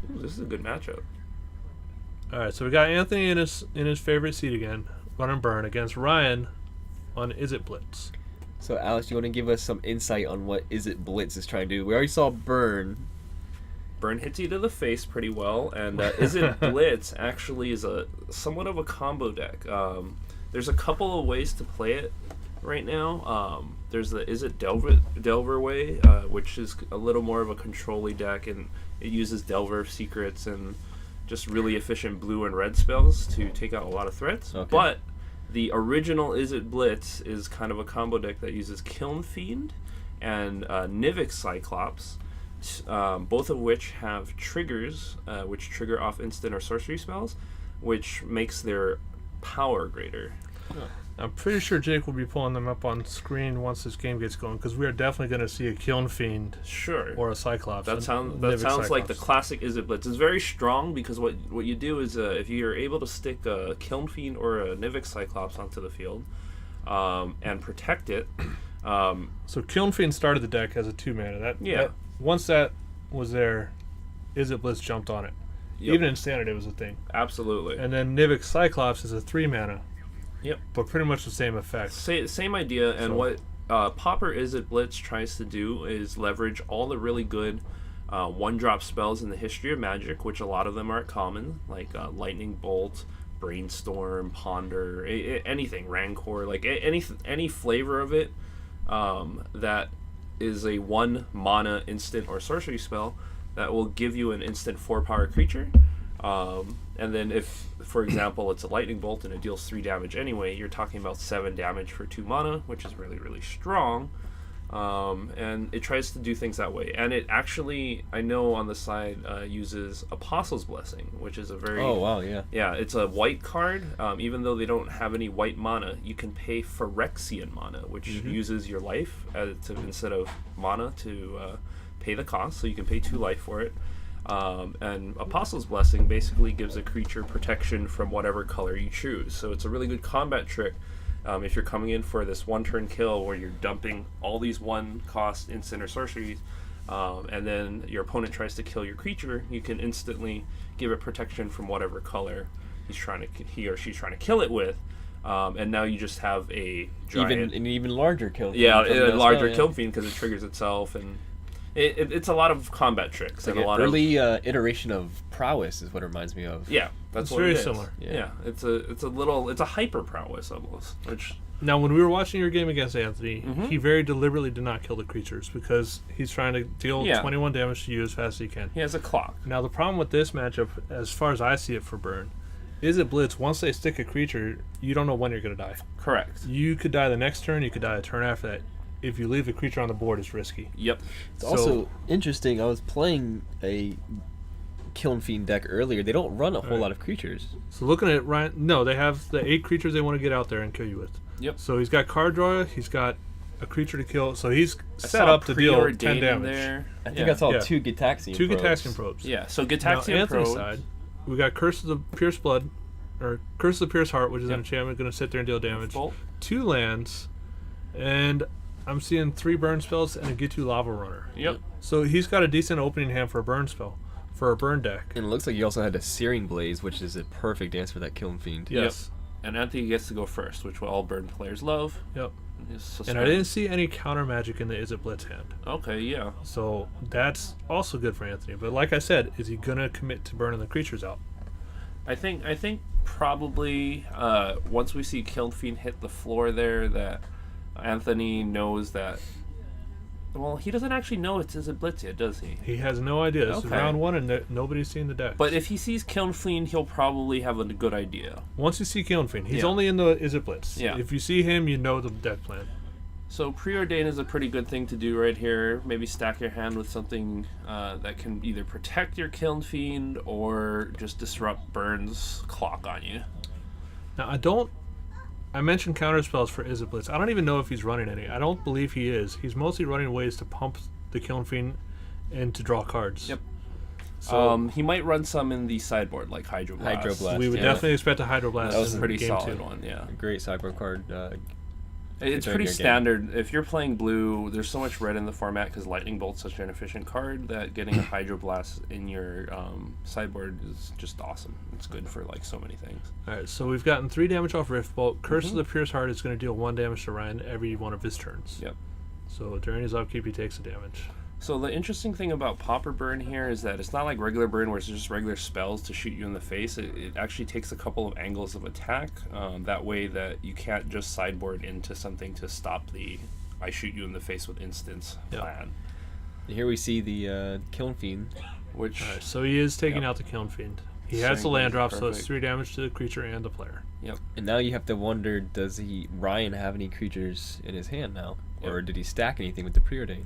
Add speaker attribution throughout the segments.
Speaker 1: Ooh, this is a good matchup.
Speaker 2: All right, so we got Anthony in his favorite seat again, running burn against Ryan on Is It Blitz.
Speaker 3: So, Alex, you want to give us some insight on what Is It Blitz is trying to do? We already saw Burn.
Speaker 1: Burn hits you to the face pretty well, and Is It Blitz actually is a somewhat of a combo deck. There's a couple of ways to play it right now. There's the Is It Delver way, which is a little more of a control-y deck, and it uses Delver secrets and just really efficient blue and red spells to take out a lot of threats.
Speaker 3: Okay.
Speaker 1: But the original Is It Blitz is kind of a combo deck that uses Kiln Fiend and Nivix Cyclops, both of which have triggers, which trigger off instant or sorcery spells, which makes their power greater.
Speaker 2: I'm pretty sure Jake will be pulling them up on screen once this game gets going, because we are definitely going to see a Kiln Fiend
Speaker 1: Sure.
Speaker 2: or a Cyclops.
Speaker 1: That sounds like the classic Is It Blitz. It's very strong because what you do is if you're able to stick a Kiln Fiend or a Nivix Cyclops onto the field and protect it.
Speaker 2: So Kiln Fiend started the deck as a 2-mana. Once that was there, Is It Blitz jumped on it.
Speaker 1: Yep.
Speaker 2: Even in Standard, it was a thing.
Speaker 1: Absolutely.
Speaker 2: And then Nivix Cyclops is a 3-mana.
Speaker 1: Yep.
Speaker 2: But pretty much the same effect.
Speaker 1: Same idea, and what Pauper Is It Blitz tries to do is leverage all the really good one-drop spells in the history of Magic, which a lot of them aren't common, like Lightning Bolt, Brainstorm, Ponder, anything, Rancor, like any flavor of it that is a 1-mana instant or sorcery spell that will give you an instant 4-power creature. And then if, for example, it's a Lightning Bolt and it deals 3 damage anyway, you're talking about 7 damage for 2 mana, which is really, really strong. And it tries to do things that way. And it actually, I know on the side, uses Apostle's Blessing, which is a very...
Speaker 3: Oh, wow, yeah.
Speaker 1: Yeah, it's a white card. Even though they don't have any white mana, you can pay Phyrexian mana, which uses your life instead of mana to pay the cost. So you can pay 2 life for it. And Apostle's Blessing basically gives a creature protection from whatever color you choose. So it's a really good combat trick if you're coming in for this 1-turn kill where you're dumping all these 1-cost instant or sorceries, and then your opponent tries to kill your creature, you can instantly give it protection from whatever color he or she's trying to kill it with. And now you just have a giant...
Speaker 3: An even larger Kiln Fiend.
Speaker 1: Yeah, a larger Kiln Fiend because it triggers itself, and... It's a lot of combat tricks.
Speaker 3: It's like
Speaker 1: and
Speaker 3: an early iteration of Prowess is what it reminds me of.
Speaker 1: Yeah, that's
Speaker 2: It's
Speaker 1: what
Speaker 2: very
Speaker 1: it is.
Speaker 2: similar.
Speaker 1: Yeah, it's a hyper prowess almost. Which
Speaker 2: Now, when we were watching your game against Anthony, he very deliberately did not kill the creatures because he's trying to deal 21 damage to you as fast as he can.
Speaker 1: he has a clock.
Speaker 2: Now, the problem with this matchup, as far as I see it for Burn, Is It Blitz, once they stick a creature, you don't know when you're going to die.
Speaker 1: Correct.
Speaker 2: You could die the next turn, you could die a turn after that. If you leave the creature on the board, it's risky.
Speaker 1: Yep.
Speaker 3: It's also interesting. I was playing a Kiln Fiend deck earlier. They don't run a whole lot of creatures.
Speaker 2: So looking at Ryan, no, they have the 8 creatures they want to get out there and kill you with.
Speaker 1: Yep.
Speaker 2: So he's got card draw, he's got a creature to kill, so he's
Speaker 1: I
Speaker 2: set
Speaker 1: saw
Speaker 2: up to deal 10
Speaker 1: Preordained
Speaker 2: damage.
Speaker 1: there.
Speaker 3: I think I saw
Speaker 2: Yeah.
Speaker 3: 2 Gitaxian
Speaker 2: Two
Speaker 3: probes.
Speaker 2: Gitaxian probes.
Speaker 1: Yeah. So
Speaker 2: Now,
Speaker 1: Gitaxian
Speaker 2: Anthony's
Speaker 1: Pro.
Speaker 2: side, we got Curse of the Pierce Blood, or Curse of the Pierce Heart, which is an enchantment going to sit there and deal damage.
Speaker 1: Bolt.
Speaker 2: 2 lands, and I'm seeing 3 burn spells and a Get You Lava Runner.
Speaker 1: Yep.
Speaker 2: So he's got a decent opening hand for a burn spell, for a burn deck.
Speaker 3: And it looks like you also had a Searing Blaze, which is a perfect answer for that Kiln Fiend.
Speaker 2: Yes.
Speaker 1: And Anthony gets to go first, which all burn players love.
Speaker 2: Yep.
Speaker 1: His
Speaker 2: And I didn't see any counter magic in the Is It Blitz hand.
Speaker 1: Okay. Yeah.
Speaker 2: So that's also good for Anthony. But like I said, is he going to commit to burning the creatures out?
Speaker 1: I think probably once we see Kiln Fiend hit the floor there, that Anthony knows that. Well, he doesn't actually know it's Is It Blitz yet, does he?
Speaker 2: He has no idea. This is
Speaker 1: Okay.
Speaker 2: round 1 and nobody's seen the deck.
Speaker 1: But if he sees Kiln Fiend, he'll probably have a good idea.
Speaker 2: Once you see Kiln Fiend, he's
Speaker 1: Yeah.
Speaker 2: only in the Is It Blitz.
Speaker 1: Yeah.
Speaker 2: If you see him, you know the deck plan.
Speaker 1: So Preordain is a pretty good thing to do right here. Maybe stack your hand with something that can either protect your Kiln Fiend or just disrupt Burn's clock on you.
Speaker 2: Now, I mentioned counter spells for Is It Blitz. I don't even know if he's running any. I don't believe he is. He's mostly running ways to pump the Kiln Fiend and to draw cards.
Speaker 1: Yep.
Speaker 2: So
Speaker 1: He might run some in the sideboard, like Hydroblast.
Speaker 3: Hydroblast.
Speaker 2: we would
Speaker 3: Yeah.
Speaker 2: definitely expect a Hydroblast.
Speaker 1: That was a
Speaker 2: in
Speaker 1: pretty
Speaker 2: game
Speaker 1: solid
Speaker 2: 2.
Speaker 1: one, yeah.
Speaker 3: A great sideboard card.
Speaker 1: It's pretty standard. If you're playing blue, there's so much red in the format because Lightning Bolt's such an efficient card that getting a Hydroblast in your sideboard is just awesome. It's good for like so many things.
Speaker 2: Alright, so we've gotten 3 damage off Rift Bolt. Curse of the Pierce Heart is going to deal 1 damage to Ryan every one of his turns.
Speaker 1: Yep.
Speaker 2: So during his upkeep, he takes a damage.
Speaker 1: So the interesting thing about Pauper Burn here is that it's not like regular burn where it's just regular spells to shoot you in the face. It actually takes a couple of angles of attack. That way that you can't just sideboard into something to stop the I shoot you in the face with instance plan.
Speaker 3: Here we see the Kiln Fiend.
Speaker 1: Which
Speaker 2: so he is taking out the Kiln Fiend. He has the land drop, so it's 3 damage to the creature and the player.
Speaker 1: Yep.
Speaker 3: And now you have to wonder, does Ryan have any creatures in his hand now? Or did he stack anything with the Preordain?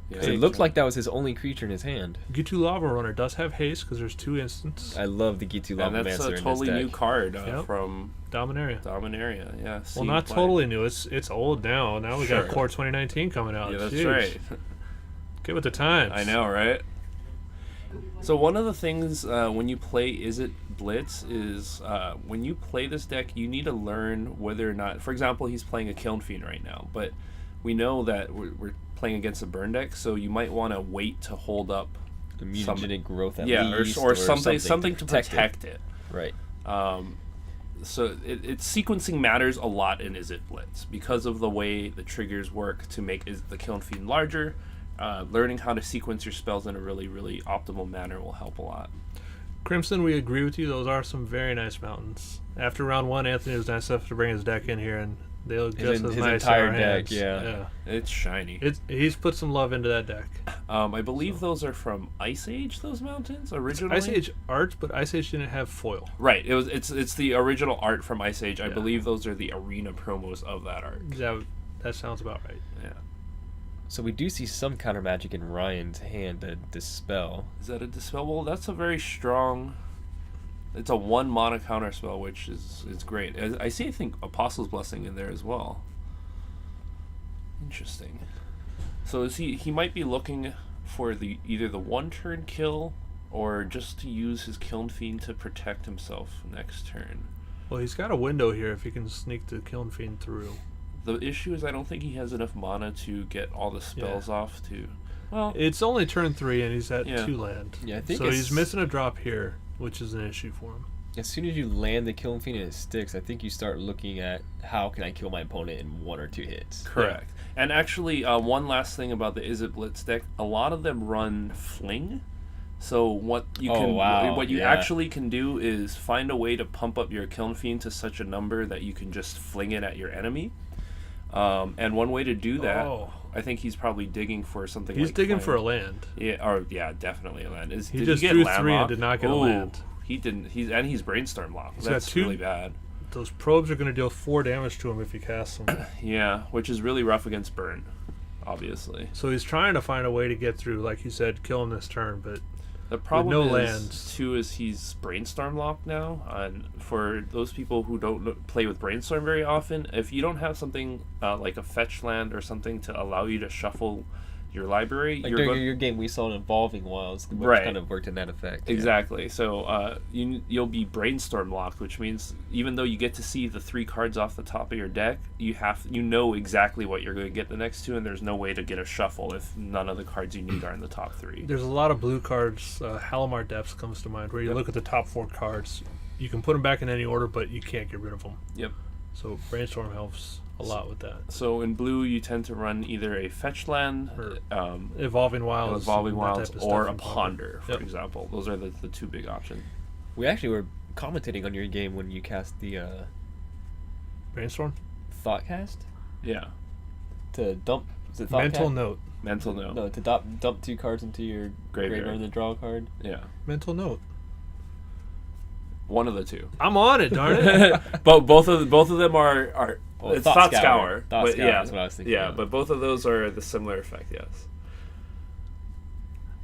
Speaker 3: Yeah, it looked like that was his only creature in his hand.
Speaker 2: Gitu Lava Runner does have haste because there's 2 instants.
Speaker 3: I love the Gitu Lava Mancer in this deck.
Speaker 1: That's a totally new card from
Speaker 2: Dominaria.
Speaker 1: Yeah.
Speaker 2: Well, not totally new. It's old now. Now we got Core 2019 coming out.
Speaker 1: Yeah, that's right.
Speaker 2: Get with the times.
Speaker 1: I know, right? So one of the things when you play Is It Blitz is when you play this deck, you need to learn whether or not. For example, he's playing a Kiln Fiend right now, but we know that we're playing against a burn deck, so you might want to wait to hold up
Speaker 3: the mutagenic growth at
Speaker 1: least, or something to protect it.
Speaker 3: Right.
Speaker 1: So its sequencing matters a lot in Is It Blitz because of the way the triggers work to make the Kiln Fiend larger. Learning how to sequence your spells in a really, really optimal manner will help a lot.
Speaker 2: Crimson, we agree with you. Those are some very nice mountains. After round 1, Anthony was nice enough to bring his deck in here, and they look just as nice in our hands.
Speaker 3: Yeah.
Speaker 1: It's shiny.
Speaker 2: He's put some love into that deck.
Speaker 1: I believe those are from Ice Age. Those mountains originally.
Speaker 2: It's Ice Age art, but Ice Age didn't have foil.
Speaker 1: Right. It's the original art from Ice Age. I believe those are the arena promos of that art.
Speaker 2: That sounds about right.
Speaker 1: Yeah.
Speaker 3: So we do see some counter magic in Ryan's hand, a Dispel.
Speaker 1: Is that a Dispel? Well, that's a very strong. It's a 1 mana counter spell, which is great. I see, I think, Apostle's Blessing in there as well. Interesting. So is he might be looking for either the 1-turn kill or just to use his Kiln Fiend to protect himself next turn.
Speaker 2: Well, he's got a window here if he can sneak the Kiln Fiend through.
Speaker 1: The issue is I don't think he has enough mana to get all the spells off to. Well,
Speaker 2: it's only turn 3 and he's at 2 land.
Speaker 3: Yeah, I think
Speaker 2: so he's missing a drop here, which is an issue for him.
Speaker 3: As soon as you land the Kiln Fiend and it sticks, I think you start looking at how can I kill my opponent in 1 or 2 hits.
Speaker 1: Correct. Yeah. And actually, one last thing about the Is It Blitz deck, a lot of them run Fling. So what you actually can do is find a way to pump up your Kiln Fiend to such a number that you can just fling it at your enemy. And one way to do that, I think he's probably digging for something.
Speaker 2: He's digging for a land.
Speaker 1: Yeah, definitely a land.
Speaker 2: He just drew 3 and did not get a land.
Speaker 1: He didn't. He's Brainstorm locked. That's really bad.
Speaker 2: Those probes are going to deal 4 damage to him if he casts them.
Speaker 1: Yeah, which is really rough against burn, obviously.
Speaker 2: So he's trying to find a way to get through, like you said, kill him this turn, but
Speaker 1: the problem
Speaker 2: with no
Speaker 1: is,
Speaker 2: lands.
Speaker 1: too, is he's Brainstorm locked now. And for those people who don't play with Brainstorm very often, if you don't have something like a fetch land or something to allow you to shuffle your library,
Speaker 3: like during your game we saw an Evolving Wilds, which kind of worked in that effect.
Speaker 1: Exactly. Yeah. So you'll be Brainstorm locked, which means even though you get to see the 3 cards off the top of your deck, you know exactly what you're going to get the next 2, and there's no way to get a shuffle if none of the cards you need are in the top 3.
Speaker 2: There's a lot of blue cards. Halimar Depths comes to mind, where you look at the top 4 cards. You can put them back in any order, but you can't get rid of them.
Speaker 1: Yep.
Speaker 2: So Brainstorm helps a lot with that.
Speaker 1: So in blue, you tend to run either a fetch land,
Speaker 2: or Evolving Wilds,
Speaker 1: or a Ponder, for example. Those are the 2 big options.
Speaker 3: We actually were commentating on your game when you cast the
Speaker 2: Brainstorm
Speaker 3: Thoughtcast.
Speaker 1: Yeah.
Speaker 3: To dump. Is it
Speaker 2: Mental Note.
Speaker 1: Mental Note.
Speaker 3: No, to dump 2 cards into your graveyard and then draw a card.
Speaker 1: Yeah.
Speaker 2: Mental Note.
Speaker 1: One of the 2.
Speaker 2: I'm on it, darn it.
Speaker 1: But both of them are
Speaker 3: well,
Speaker 1: it's Thought Scour.
Speaker 3: Thought Scour is what I was thinking.
Speaker 1: Yeah, but both of those are the similar effect. Yes.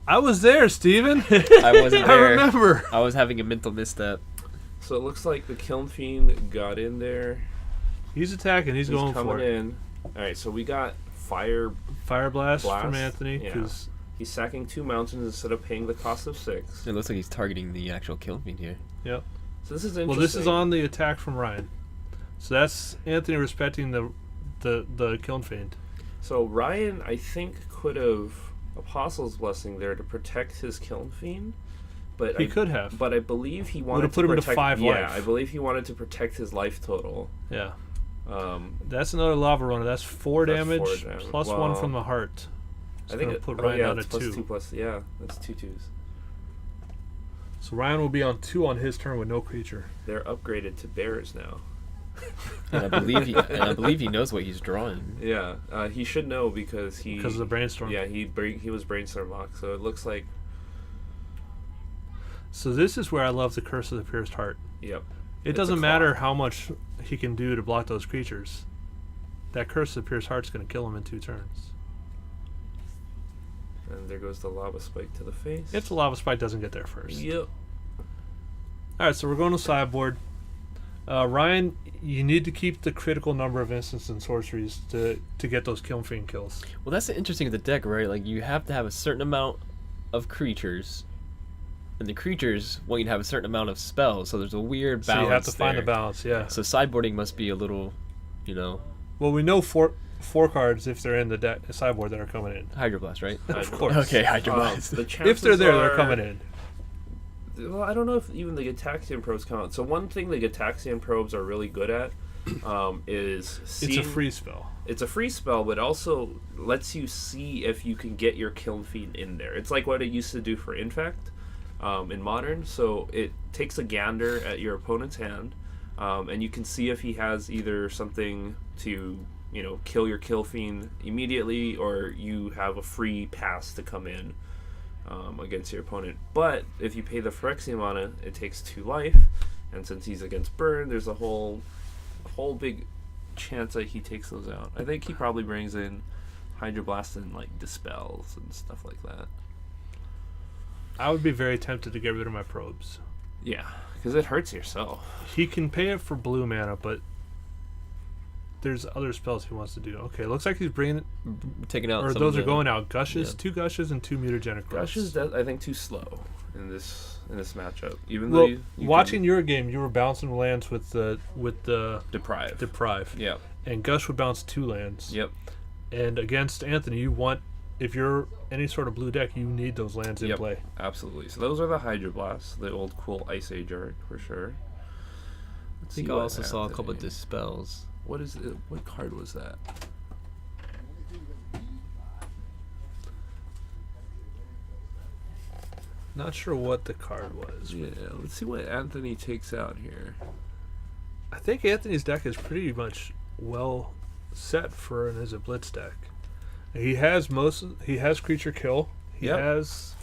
Speaker 2: I was there, Steven.
Speaker 3: I wasn't there.
Speaker 2: I remember.
Speaker 3: I was having a mental misstep.
Speaker 1: So it looks like the Kiln Fiend got in there.
Speaker 2: He's attacking. He's going
Speaker 1: coming
Speaker 2: for it.
Speaker 1: In. All right, so we got Fire
Speaker 2: Blast from Anthony. Because
Speaker 1: he's sacking 2 mountains instead of paying the cost of 6.
Speaker 3: It looks like he's targeting the actual Kiln Fiend here.
Speaker 2: Yep.
Speaker 1: So this is interesting.
Speaker 2: Well, this is on the attack from Ryan. So that's Anthony respecting the Kiln Fiend.
Speaker 1: So Ryan, I think, could have Apostle's Blessing there to protect his Kiln Fiend. But
Speaker 2: He could have.
Speaker 1: But I believe he wanted
Speaker 2: Would've put
Speaker 1: to
Speaker 2: him into
Speaker 1: protect,
Speaker 2: 5 life.
Speaker 1: I believe he wanted to protect his life total.
Speaker 2: Yeah. That's another lava runner. That's 4
Speaker 1: That's
Speaker 2: damage,
Speaker 1: 4 damage.
Speaker 2: plus 1 from the heart.
Speaker 1: I think
Speaker 2: put Ryan down
Speaker 1: it's
Speaker 2: to
Speaker 1: plus
Speaker 2: 2.
Speaker 1: 2 plus, yeah, that's 2/2s.
Speaker 2: So Ryan will be on 2 on his turn with no creature.
Speaker 1: They're upgraded to bears now.
Speaker 3: And I believe he knows what he's drawing.
Speaker 1: Yeah, he should know because
Speaker 2: Because of the brainstorm.
Speaker 1: Yeah, he was brainstorm locked, so it looks like.
Speaker 2: So this is where I love the Curse of the Pierced Heart.
Speaker 1: Yep.
Speaker 2: It
Speaker 1: It's
Speaker 2: doesn't
Speaker 1: a
Speaker 2: matter
Speaker 1: clock.
Speaker 2: how much he can do to block those creatures. That Curse of the Pierced Heart's going to kill him in 2 turns.
Speaker 1: And there goes the lava spike to the face.
Speaker 2: If the Lava Spike doesn't get there first.
Speaker 1: Yep.
Speaker 2: Alright, so we're going to sideboard. Ryan, you need to keep the critical number of instants and sorceries to get those Kiln Fiend kills.
Speaker 3: Well, that's the interesting of the deck, right? Like, you have to have a certain amount of creatures, and the creatures want you to have a certain amount of spells, so there's a weird balance.
Speaker 2: So you have to find the
Speaker 3: there.
Speaker 2: balance, yeah.
Speaker 3: So sideboarding must be a little,
Speaker 2: Well, we know four cards if they're in the sideboard that are coming in.
Speaker 3: Hydroblast, right?
Speaker 2: Of course.
Speaker 3: Okay, Hydroblast.
Speaker 1: The
Speaker 2: If they're there, they're
Speaker 1: chances
Speaker 2: coming in.
Speaker 1: Well, I don't know if even the Gataxian probes come out. So one thing the Gataxian probes are really good at is seeing...
Speaker 2: It's a free spell.
Speaker 1: It's a free spell, but also lets you see if you can get your Kiln Fiend in there. It's like what it used to do for Infect in Modern. So it takes a gander at your opponent's hand, and you can see if he has either something to, kill your Kiln Fiend immediately, or you have a free pass to come in against your opponent. But if you pay the Phyrexian mana, it takes 2 life, and since he's against burn, there's a whole big chance that he takes those out. I think he probably brings in Hydroblast and like dispels and stuff like that.
Speaker 2: I would be very tempted to get rid of my probes.
Speaker 1: Yeah, because it hurts yourself.
Speaker 2: He can pay it for blue mana, but there's other spells he wants to do. Okay, looks like he's bringing,
Speaker 3: Taking out.
Speaker 2: or
Speaker 3: some
Speaker 2: those
Speaker 3: of
Speaker 2: are
Speaker 3: the-
Speaker 2: going out. Gushes,
Speaker 3: yeah.
Speaker 2: 2 Gushes and 2 Mutagenic
Speaker 1: Gush
Speaker 2: Growths.
Speaker 1: is, I think, too slow in this matchup. Even
Speaker 2: Well,
Speaker 1: though you
Speaker 2: watching
Speaker 1: can
Speaker 2: your game, you were bouncing lands with the
Speaker 1: deprive.
Speaker 2: Deprive,
Speaker 1: Yep.
Speaker 2: and Gush would bounce 2 lands.
Speaker 1: Yep.
Speaker 2: And against Anthony, you want, if you're any sort of blue deck, you need those lands in
Speaker 1: Yep.
Speaker 2: play.
Speaker 1: Absolutely. So those are the Hydroblasts, the old cool Ice Age art for sure.
Speaker 3: I think I also saw a couple of dispels.
Speaker 1: What is it? What card was that?
Speaker 2: Not sure what the card was.
Speaker 1: Yeah, let's see what Anthony takes out here.
Speaker 2: I think Anthony's deck is pretty much well set for an Is It Blitz deck. He has creature kill. He
Speaker 1: Yep.
Speaker 2: has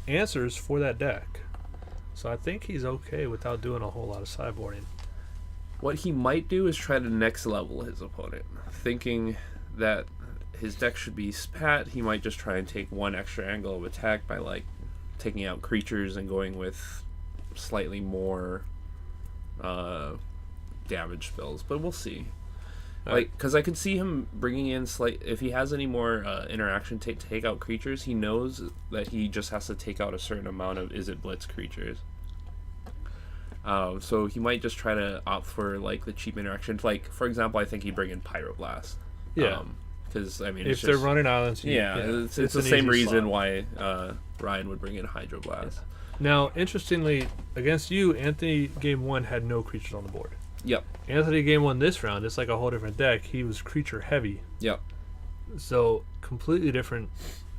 Speaker 2: answers for that deck. So I think he's okay without doing a whole lot of sideboarding.
Speaker 1: What he might do is try to next level his opponent, thinking that his deck should be spat. He might just try and take one extra angle of attack by like taking out creatures and going with slightly more damage spells. But we'll see. Like, because I could see him bringing in if he has any more interaction to take out creatures, he knows that he just has to take out a certain amount of Is It Blitz creatures. So he might just try to opt for like the cheap interaction. Like, for example, I think he'd bring in Pyroblast.
Speaker 2: Yeah.
Speaker 1: Because I mean,
Speaker 2: If they're running islands,
Speaker 1: it's the
Speaker 2: an
Speaker 1: same
Speaker 2: easy
Speaker 1: reason
Speaker 2: slot.
Speaker 1: why Ryan would bring in Hydroblast.
Speaker 2: Now, interestingly, against you, Anthony game 1 had no creatures on the board.
Speaker 1: Yep.
Speaker 2: Anthony game 1 this round, it's like a whole different deck. He was creature heavy.
Speaker 1: Yep.
Speaker 2: So completely different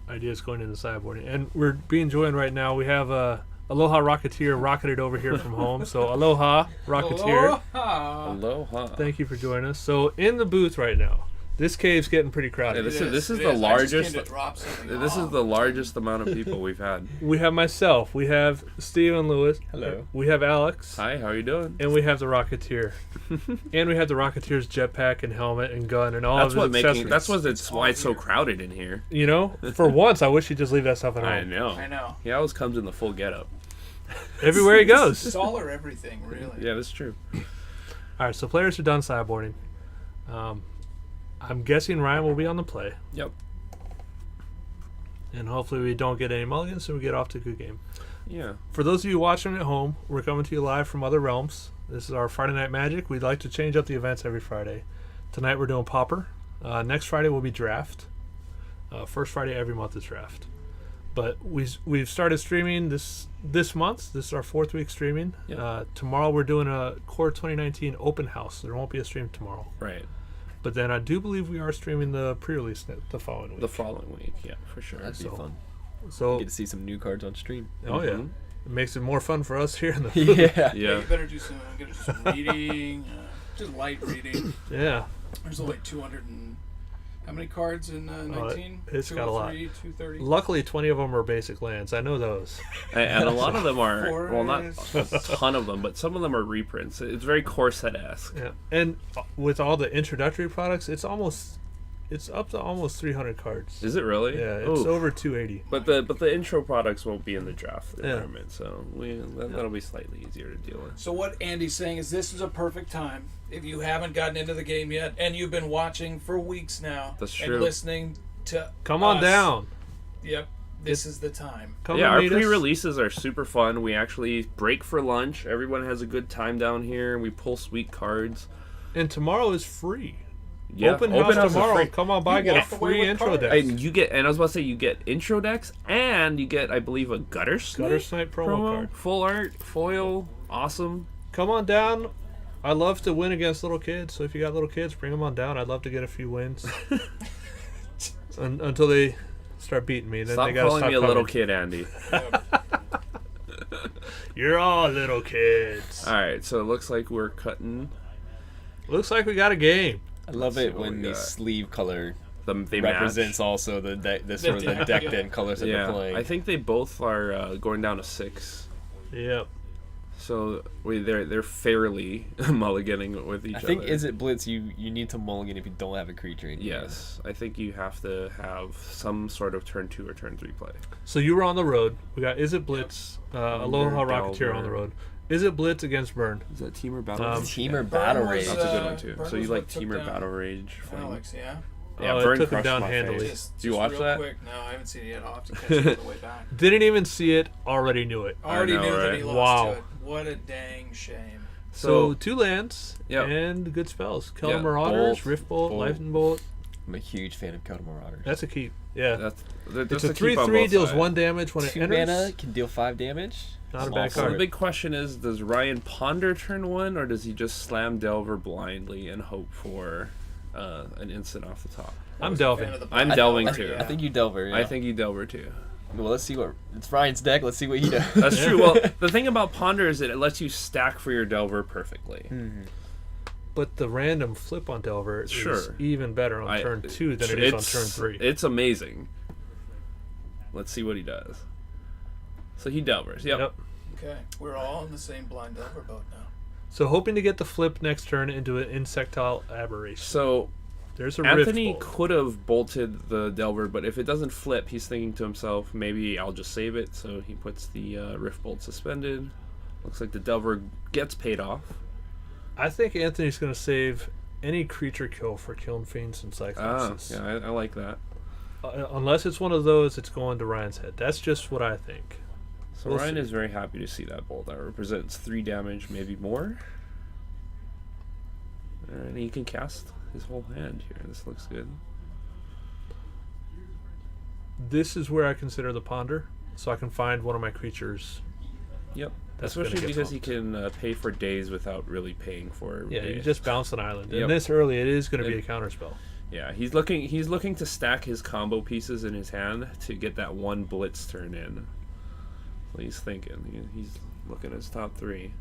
Speaker 2: ideas going into sideboarding. And we're being joined right now. We have Aloha Rocketeer rocketed over here from home. So Aloha Rocketeer.
Speaker 1: Aloha.
Speaker 2: Thank you for joining us. So in the booth right now, this cave's getting pretty crowded.
Speaker 1: Yeah, this is
Speaker 4: It
Speaker 1: the
Speaker 4: is.
Speaker 1: largest.
Speaker 4: I just came to drop something
Speaker 1: This is
Speaker 4: off.
Speaker 1: the largest amount of people we've had.
Speaker 2: We have myself. We have Steve and Lewis.
Speaker 3: Hello.
Speaker 2: We have Alex.
Speaker 1: Hi, how are you doing?
Speaker 2: And we have the Rocketeer. And we have the Rocketeer's jetpack and helmet and gun and all
Speaker 1: That's
Speaker 2: of
Speaker 1: what
Speaker 2: his accessories.
Speaker 1: why it's so crowded in here.
Speaker 2: You know, for once, I wish he'd just leave that stuff at home.
Speaker 1: I know.
Speaker 4: I know.
Speaker 1: He always comes in the full getup.
Speaker 2: Everywhere he goes.
Speaker 4: Solar everything, really.
Speaker 1: Yeah, that's true.
Speaker 2: All right, so players are done sideboarding. I'm guessing Ryan will be on the play,
Speaker 1: Yep.
Speaker 2: and hopefully we don't get any mulligans and we get off to a good game.
Speaker 1: Yeah.
Speaker 2: For those of you watching at home, we're coming to you live from Other Realms. This is our Friday Night Magic. We'd like to change up the events every Friday. Tonight we're doing Pauper. Next Friday will be Draft. First Friday every month is Draft. But we've started streaming this month. This is our 4th week streaming.
Speaker 1: Yep.
Speaker 2: Tomorrow we're doing a Core 2019 open house. There won't be a stream tomorrow.
Speaker 1: Right.
Speaker 2: But then I do believe we are streaming the pre-release the following week.
Speaker 1: The following week, yeah, for sure.
Speaker 3: That'd be fun.
Speaker 2: So
Speaker 3: Get to see some new cards on stream.
Speaker 2: oh yeah,
Speaker 1: Mhm.
Speaker 2: it makes it more fun for us here in the
Speaker 3: Yeah.
Speaker 4: Yeah,
Speaker 1: Yeah.
Speaker 4: you better do some reading, just light reading.
Speaker 2: yeah.
Speaker 4: There's only 200 and how many cards in 19?
Speaker 2: it's got a lot.
Speaker 4: 230.
Speaker 2: Luckily, 20 of them are basic lands. I know those.
Speaker 1: And a lot of them are, well, not a
Speaker 4: Forest.
Speaker 1: ton of them, but some of them are reprints. It's very core set-esque.
Speaker 2: Yeah, and with all the introductory products, it's up to almost 300 cards.
Speaker 1: Is it really?
Speaker 2: Yeah, it's
Speaker 1: Ooh.
Speaker 2: over 280.
Speaker 1: But the intro products won't be in the draft
Speaker 2: Yeah.
Speaker 1: environment, so that'll be slightly easier to deal with.
Speaker 4: So what Andy's saying is this is a perfect time if you haven't gotten into the game yet and you've been watching for weeks now
Speaker 1: That's
Speaker 4: and
Speaker 1: true.
Speaker 4: listening to
Speaker 2: Come on
Speaker 4: us.
Speaker 2: down.
Speaker 4: Yep, this is the time.
Speaker 2: Come
Speaker 1: Yeah,
Speaker 2: and
Speaker 1: our
Speaker 2: meet us.
Speaker 1: pre-releases are super fun. We actually break for lunch. Everyone has a good time down here. We pull sweet cards.
Speaker 2: And tomorrow is free.
Speaker 1: Yeah,
Speaker 2: Open house
Speaker 1: is
Speaker 2: tomorrow.
Speaker 1: free.
Speaker 2: Come on by,
Speaker 4: You
Speaker 2: get a
Speaker 4: walk away
Speaker 2: free
Speaker 4: with
Speaker 2: intro
Speaker 4: cards.
Speaker 2: deck.
Speaker 1: And I was about to say, you get intro decks, and you get, I believe, a Gutter Snipe,
Speaker 2: Gutter Snipe promo card.
Speaker 1: full art, foil, awesome.
Speaker 2: Come on down. I love to win against little kids, so if you got little kids, bring them on down. I'd love to get a few wins until they start beating me. Then
Speaker 1: Stop
Speaker 2: they gotta
Speaker 1: calling
Speaker 2: stop
Speaker 1: me a little
Speaker 2: coming.
Speaker 1: kid, Andy.
Speaker 2: You're all little kids.
Speaker 1: All right, so it looks like we're cutting.
Speaker 2: Looks like we got a game.
Speaker 3: I love
Speaker 1: Let's see
Speaker 3: it
Speaker 1: what
Speaker 3: when
Speaker 1: we
Speaker 3: the
Speaker 1: got.
Speaker 3: sleeve color
Speaker 1: They
Speaker 3: represents
Speaker 1: match.
Speaker 3: also the sort of the
Speaker 4: deck,
Speaker 3: decked
Speaker 4: yeah.
Speaker 3: in colors that they're
Speaker 1: Yeah,
Speaker 3: playing.
Speaker 1: I think they both are going down to 6.
Speaker 2: Yep.
Speaker 1: So they're fairly mulliganing with each
Speaker 3: I
Speaker 1: other.
Speaker 3: think Is It Blitz, you need to mulligan if you don't have a creature in your hand.
Speaker 1: Yes, I think you have to have some sort of turn 2 or turn 3 play.
Speaker 2: So you were on the road. We got Is It Blitz, Aloha Rocketeer on the
Speaker 1: Delver.
Speaker 2: road. Is It Blitz against Burn?
Speaker 1: Is that Teamer Battle?
Speaker 2: Um,
Speaker 1: Rage?
Speaker 3: Teamer
Speaker 4: Burn
Speaker 3: Battle
Speaker 4: was,
Speaker 3: Rage.
Speaker 1: That's a good one
Speaker 4: uh,
Speaker 1: too.
Speaker 4: Burn
Speaker 1: So you
Speaker 4: was
Speaker 1: like
Speaker 4: what took
Speaker 1: Teamer
Speaker 4: down
Speaker 1: Battle Rage? Flame?
Speaker 4: Alex, yeah.
Speaker 1: Yeah,
Speaker 2: it
Speaker 1: Burn
Speaker 2: took him
Speaker 1: crushed
Speaker 2: down
Speaker 1: my
Speaker 2: handily.
Speaker 1: face.
Speaker 4: Just
Speaker 1: Do you watch
Speaker 4: real
Speaker 1: that?
Speaker 4: Quick. No, I haven't seen it yet. I'll have to catch it on the way back.
Speaker 2: Didn't even see it. Already knew it.
Speaker 4: Already
Speaker 1: know,
Speaker 4: knew that
Speaker 1: right?
Speaker 4: he lost
Speaker 2: Wow.
Speaker 4: to it. What a dang shame.
Speaker 2: So 2 lands
Speaker 1: Yep.
Speaker 2: and good spells. Keller
Speaker 1: Yeah,
Speaker 2: Marauders,
Speaker 1: Bolt,
Speaker 2: Rift Bolt,
Speaker 3: Bolt.
Speaker 2: Lightning Bolt.
Speaker 3: I'm a huge fan of Counter Marauders.
Speaker 2: That's a keep. Yeah.
Speaker 1: That's
Speaker 2: It's a 3/3, deals 1 damage when it
Speaker 3: 2
Speaker 2: enters.
Speaker 3: mana can deal 5 damage.
Speaker 2: Not a
Speaker 3: Small
Speaker 2: bad
Speaker 1: So
Speaker 2: card.
Speaker 1: the
Speaker 3: for it.
Speaker 1: big question is, does Ryan ponder turn 1, or does he just slam Delver blindly and hope for an instant off the top?
Speaker 2: I'm
Speaker 4: was a
Speaker 2: delving.
Speaker 4: fan of the
Speaker 1: I'm
Speaker 4: Black
Speaker 1: delving
Speaker 4: Delver,
Speaker 1: too.
Speaker 4: yeah.
Speaker 3: I think you Delver. Yeah.
Speaker 1: I think you Delver too.
Speaker 3: Well, let's see what it's Ryan's deck. Let's see what he does.
Speaker 1: That's true. Well, the thing about ponder is that it lets you stack for your Delver perfectly.
Speaker 2: But the random flip on Delver is
Speaker 1: Sure.
Speaker 2: even better on turn 2 than it is on turn 3.
Speaker 1: It's amazing. Let's see what he does. So he Delvers. Yep.
Speaker 4: Okay, we're all in the same blind Delver boat now.
Speaker 2: So hoping to get the flip next turn into an insectile aberration.
Speaker 1: So
Speaker 2: There's a
Speaker 1: Anthony
Speaker 2: Rift Bolt.
Speaker 1: could have bolted the Delver, but if it doesn't flip, he's thinking to himself, maybe I'll just save it. So he puts the Rift Bolt suspended. Looks like the Delver gets paid off.
Speaker 2: I think Anthony's going to save any creature kill for Kiln Fiends and
Speaker 1: Ah,
Speaker 2: Cyclopses.
Speaker 1: yeah, I like that.
Speaker 2: Unless it's one of those, it's going to Ryan's head. That's just what I think.
Speaker 1: So
Speaker 2: We'll
Speaker 1: Ryan
Speaker 2: see.
Speaker 1: is very happy to see that bolt. That represents 3 damage, maybe more. And he can cast his whole hand here. This looks good.
Speaker 2: This is where I consider the ponder, so I can find one of my creatures.
Speaker 1: Yep.
Speaker 2: That's gonna
Speaker 1: Especially
Speaker 2: get
Speaker 1: because he
Speaker 2: pumped.
Speaker 1: can pay for days without really paying for
Speaker 2: Yeah, you
Speaker 1: days.
Speaker 2: just bounce an island.
Speaker 1: Yep.
Speaker 2: And this early, it is going to be a
Speaker 1: It-
Speaker 2: counterspell.
Speaker 1: Yeah, he's looking to stack his combo pieces in his hand to get that 1 blitz turn in. So he's thinking. He's looking at his top 3.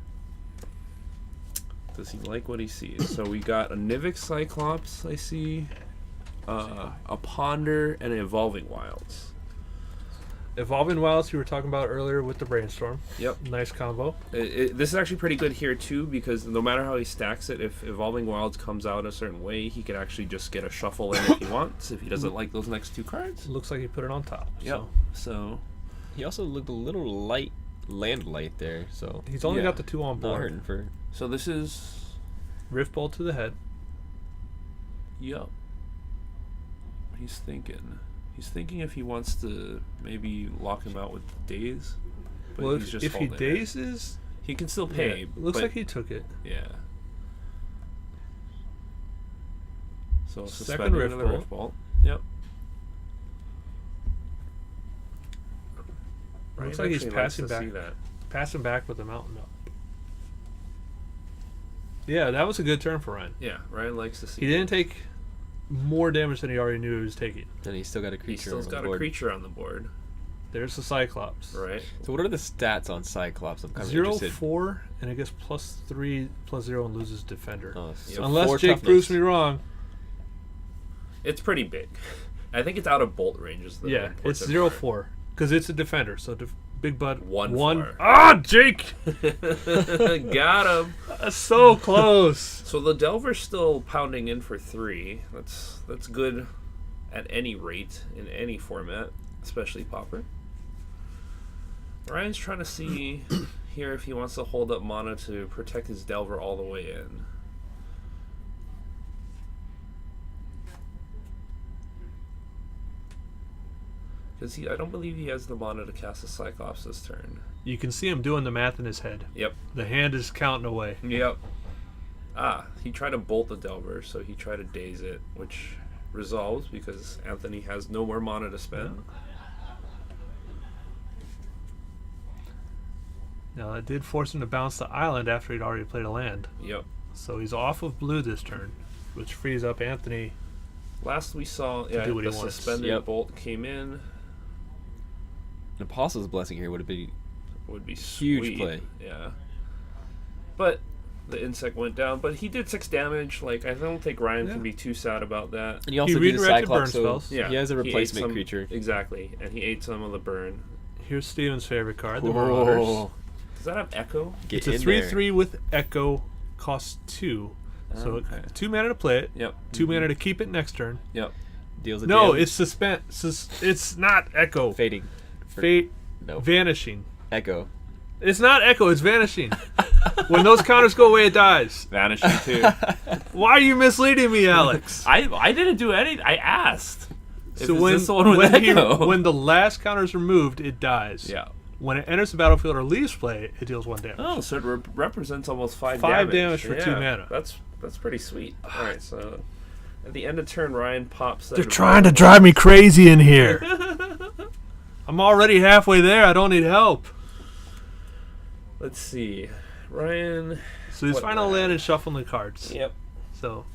Speaker 1: Does he like what he sees? So we got a Nivix Cyclops, I see, a Ponder, and an Evolving Wilds.
Speaker 2: Evolving Wilds, you were talking about earlier with the Brainstorm.
Speaker 1: Yep.
Speaker 2: Nice combo.
Speaker 1: This is actually pretty good here too, because no matter how he stacks it, if Evolving Wilds comes out a certain way, he could actually just get a shuffle in if he wants, if he doesn't like those next 2 cards.
Speaker 2: Looks like he put it on top.
Speaker 1: Yep. So
Speaker 3: He also looked a little light, land light there. So
Speaker 2: He's only
Speaker 1: Yeah.
Speaker 2: got the 2 on
Speaker 3: not
Speaker 2: board.
Speaker 3: hurting for.
Speaker 1: this is
Speaker 2: Rift Bolt to the head.
Speaker 1: yep. He's thinking if he wants to maybe lock him out with days. But
Speaker 2: Well,
Speaker 1: he's just
Speaker 2: if he
Speaker 1: holding it.
Speaker 2: dazes,
Speaker 1: He can still pay.
Speaker 2: looks
Speaker 1: but-
Speaker 2: like he took it.
Speaker 1: Yeah. So
Speaker 2: Second
Speaker 1: suspending
Speaker 2: rift
Speaker 1: another
Speaker 2: bolt.
Speaker 1: rift bolt. Yep.
Speaker 2: Looks
Speaker 1: Ryan
Speaker 2: like he's
Speaker 1: actually likes
Speaker 2: passing
Speaker 1: to see
Speaker 2: back.
Speaker 1: that.
Speaker 2: Passing back with the mountain up. Yeah, that was a good turn for Ryan.
Speaker 1: Yeah, Ryan likes to see.
Speaker 2: He didn't take more damage than he already knew he was taking.
Speaker 3: And he's still got a
Speaker 1: He
Speaker 3: creature
Speaker 1: still's
Speaker 3: on
Speaker 1: got
Speaker 3: the board.
Speaker 1: a creature on the board,
Speaker 2: There's the Cyclops.
Speaker 1: right?
Speaker 3: So what are the stats on Cyclops? I'm kind of
Speaker 2: 0,
Speaker 3: interested.
Speaker 2: 4, and it gets +3, +0, and loses defender.
Speaker 3: Oh, so
Speaker 2: Unless
Speaker 3: 4
Speaker 2: Jake
Speaker 3: toughness.
Speaker 2: proves me wrong.
Speaker 1: It's pretty big. I think it's out of bolt range. Is the
Speaker 2: Yeah,
Speaker 1: important
Speaker 2: it's
Speaker 1: part.
Speaker 2: 0, 4. Because it's a defender, so big butt.
Speaker 1: 1,
Speaker 2: 1.
Speaker 1: 4.
Speaker 2: Ah, Jake!
Speaker 1: Got him.
Speaker 2: That's so close.
Speaker 1: So the Delver's still pounding in for 3. That's good at any rate in any format, especially Pauper. Ryan's trying to see here if he wants to hold up mana to protect his Delver all the way in. Because I don't believe he has the mana to cast a Cyclops this turn.
Speaker 2: You can see him doing the math in his head.
Speaker 1: Yep.
Speaker 2: The hand is counting away.
Speaker 1: Yep. He tried to bolt the Delver, so he tried to daze it, which resolves because Anthony has no more mana to spend.
Speaker 2: Now, that did force him to bounce the island after he'd already played a land.
Speaker 1: Yep.
Speaker 2: So he's off of blue this turn, which frees up Anthony.
Speaker 1: Last we saw,
Speaker 2: do what
Speaker 1: the
Speaker 2: he wants.
Speaker 1: suspended
Speaker 3: Yep.
Speaker 1: bolt came in.
Speaker 3: An Apostle's Blessing here would have been
Speaker 1: Would be
Speaker 3: Huge
Speaker 1: sweet.
Speaker 3: play.
Speaker 1: Yeah. But the insect went down. But he did 6 damage. Like, I don't think Ryan
Speaker 2: Yeah.
Speaker 1: can be too sad about that.
Speaker 3: And you also
Speaker 2: He
Speaker 3: did the
Speaker 2: redirected burn
Speaker 3: Cyclops, so
Speaker 2: spells.
Speaker 1: Yeah.
Speaker 3: he has a
Speaker 1: ate
Speaker 3: replacement
Speaker 1: some-
Speaker 3: creature.
Speaker 1: Exactly. And he ate some of the burn.
Speaker 2: Here's Steven's favorite card, the
Speaker 3: Whoa.
Speaker 2: Marauders.
Speaker 1: Does that have Echo?
Speaker 3: Get
Speaker 2: It's a
Speaker 3: in
Speaker 2: 3/3 with Echo, costs 2. So
Speaker 1: Okay.
Speaker 2: 2 mana to play it,
Speaker 1: Yep.
Speaker 2: 2 mana to keep it next turn.
Speaker 1: Yep.
Speaker 3: there. Deals a
Speaker 2: No,
Speaker 3: damage.
Speaker 2: it's suspense. It's not Echo.
Speaker 3: Fading.
Speaker 2: Fate.
Speaker 3: No.
Speaker 2: Vanishing.
Speaker 3: Echo.
Speaker 2: It's not Echo, it's Vanishing. When those counters go away, it dies.
Speaker 1: Vanishing too.
Speaker 2: Why are you misleading me, Alex?
Speaker 1: I didn't do anything. I asked.
Speaker 2: So
Speaker 1: Is
Speaker 2: when,
Speaker 1: this the one with Echo?
Speaker 2: when the last counter is removed, it dies.
Speaker 1: Yeah.
Speaker 2: When it enters the battlefield or leaves play, it deals 1 damage.
Speaker 1: Oh, so it represents almost 5
Speaker 2: 5
Speaker 1: damage.
Speaker 2: damage for 2 mana.
Speaker 1: That's pretty sweet. All right, so at the end of turn, Ryan pops that.
Speaker 2: They're trying to drive me crazy in here. I'm already halfway there. I don't need help.
Speaker 1: Let's see, Ryan.
Speaker 2: So his
Speaker 1: What
Speaker 2: final
Speaker 1: land?
Speaker 2: land is shuffling the cards.
Speaker 1: Yep.
Speaker 2: So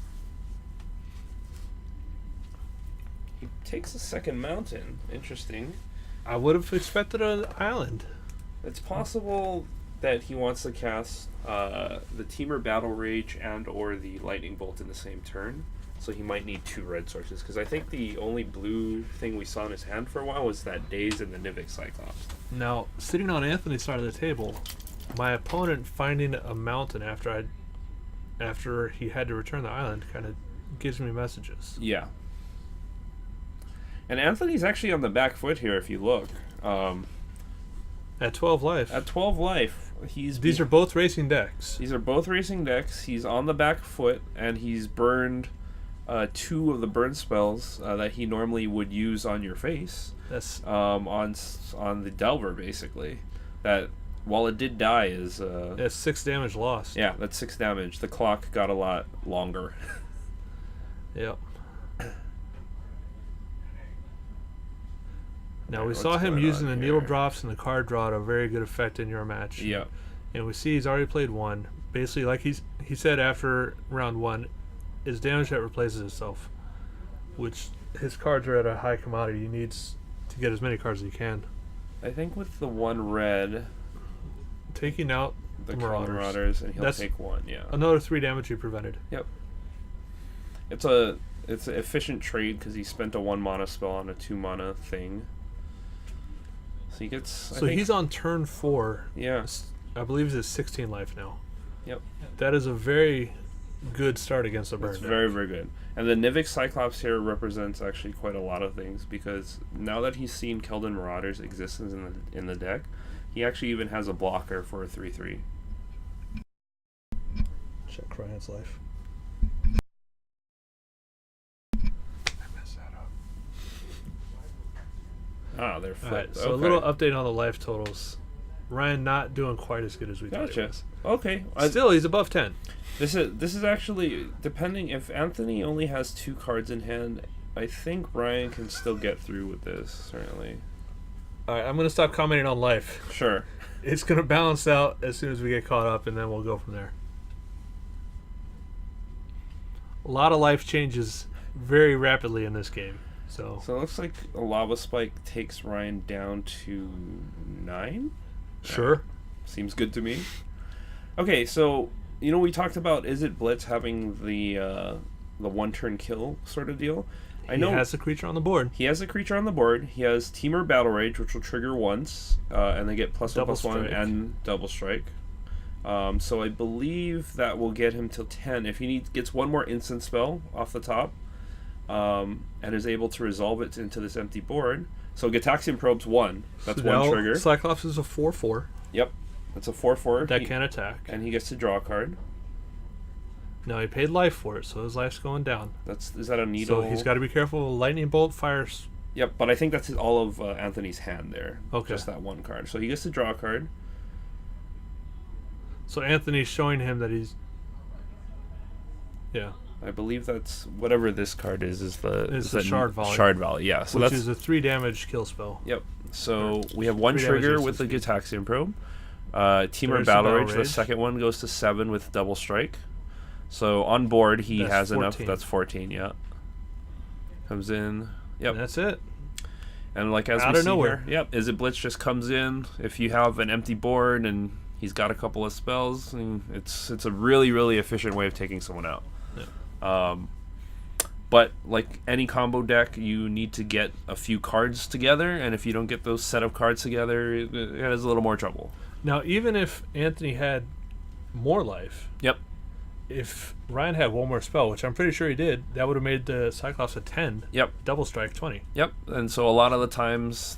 Speaker 1: He takes a second mountain. Interesting.
Speaker 2: I would have expected an island.
Speaker 1: It's possible that he wants to cast the Teamer Battle Rage and or the Lightning Bolt in the same turn. So he might need 2 red sources, because I think the only blue thing we saw in his hand for a while was that Daze and the Nivik Cyclops.
Speaker 2: Now, sitting on Anthony's side of the table, my opponent finding a mountain after he had to return the island kind of gives me messages.
Speaker 1: Yeah. And Anthony's actually on the back foot here, if you look.
Speaker 2: At 12 life,
Speaker 1: At 12 life,
Speaker 2: these are both racing decks.
Speaker 1: These are both racing decks. He's on the back foot, and he's burned 2 of the burn spells that he normally would use on your face.
Speaker 2: That's
Speaker 1: On the Delver, basically. That, while it did die, is...
Speaker 2: that's 6 damage lost.
Speaker 1: yeah, that's 6 damage. The clock got a lot longer.
Speaker 2: Yep. Now
Speaker 1: Alright,
Speaker 2: we saw
Speaker 1: what's
Speaker 2: him
Speaker 1: going
Speaker 2: using
Speaker 1: on
Speaker 2: the needle
Speaker 1: here?
Speaker 2: drops and the card draw to a very good effect in your match.
Speaker 1: Yeah.
Speaker 2: And we see he's already played 1. Basically, like he said after round 1, is damage that replaces itself. Which his cards are at a high commodity. He needs to get as many cards as he can.
Speaker 1: I think with the 1 red,
Speaker 2: Taking out
Speaker 1: the
Speaker 2: Marauders.
Speaker 1: and he'll
Speaker 2: That's
Speaker 1: take 1, yeah.
Speaker 2: another 3 damage you prevented.
Speaker 1: It's an efficient trade because he spent a 1 mana spell on a 2 mana thing. So he gets.
Speaker 2: So he's on turn 4.
Speaker 1: Yeah.
Speaker 2: I believe he's at 16 life now.
Speaker 1: Yep.
Speaker 2: That is a very good start against the burn.
Speaker 1: It's
Speaker 2: deck.
Speaker 1: very, very good. And the Nivik Cyclops here represents actually quite a lot of things, because now that he's seen Keldon Marauder's existence in the deck, he actually even has a blocker for a 3/3.
Speaker 2: Check Ryan's life.
Speaker 1: Ah, they're flipped.
Speaker 2: Alright, so a little update on the life totals. Ryan not doing quite as good as we thought he
Speaker 1: Gotcha.
Speaker 2: was.
Speaker 1: Okay.
Speaker 2: Still, he's above 10.
Speaker 1: This is actually depending if Anthony only has 2 cards in hand. I think Ryan can still get through with this. Certainly.
Speaker 2: All right, I'm going to stop commenting on life.
Speaker 1: Sure.
Speaker 2: It's going to balance out as soon as we get caught up, and then we'll go from there. A lot of life changes very rapidly in this game. So
Speaker 1: it looks like a lava spike takes Ryan down to 9.
Speaker 2: Sure.
Speaker 1: Seems good to me. Okay, so we talked about is it Blitz having the 1-turn kill sort of deal.
Speaker 2: He has a creature on the board.
Speaker 1: He has a creature on the board. He has Temur Battle Rage, which will trigger once, and they get +1/+1 and double strike. So I believe that will get him till 10. If he gets one more instant spell off the top, and is able to resolve it into this empty board. So Gitaxian Probe's 1. That's
Speaker 2: So
Speaker 1: one trigger.
Speaker 2: Cyclops is a 4/4.
Speaker 1: Yep. That's a 4/4.
Speaker 2: That can attack.
Speaker 1: And he gets to draw a card.
Speaker 2: Now he paid life for it, so his life's going down.
Speaker 1: Is that a needle?
Speaker 2: So he's got to be careful. Lightning Bolt fires.
Speaker 1: Yep, but I think that's all of Anthony's hand there.
Speaker 2: Okay.
Speaker 1: Just that one card. So he gets to draw a card.
Speaker 2: So Anthony's showing him that he's... Yeah.
Speaker 1: I believe that's whatever this card is
Speaker 2: the Shard Volley.
Speaker 1: Shard Volley, yeah. So
Speaker 2: which
Speaker 1: that's
Speaker 2: is a 3 damage kill spell.
Speaker 1: Yep. So we have 1
Speaker 2: 3
Speaker 1: trigger
Speaker 2: damage
Speaker 1: with the
Speaker 2: resistance.
Speaker 1: Gitaxian Probe. Temur
Speaker 2: There's
Speaker 1: Battle
Speaker 2: the
Speaker 1: Rage,
Speaker 2: Battle
Speaker 1: the
Speaker 2: Rage.
Speaker 1: second one goes to 7 with double strike. So on board he
Speaker 2: That's
Speaker 1: has
Speaker 2: 14.
Speaker 1: enough. That's 14, yeah. Comes in. Yep.
Speaker 2: And that's it.
Speaker 1: And like as
Speaker 2: Out
Speaker 1: we
Speaker 2: of
Speaker 1: see
Speaker 2: nowhere.
Speaker 1: here, yep, Is It Blitz just comes in. If you have an empty board and he's got a couple of spells, and it's a really, really efficient way of taking someone out.
Speaker 2: Yeah.
Speaker 1: But like any combo deck, you need to get a few cards together, and if you don't get those set of cards together, it has a little more trouble.
Speaker 2: Now, even if Anthony had more life,
Speaker 1: Yep.
Speaker 2: if Ryan had one more spell, which I'm pretty sure he did, that would have made the Cyclops a 10.
Speaker 1: Yep.
Speaker 2: Double strike 20.
Speaker 1: Yep. And so a lot of the times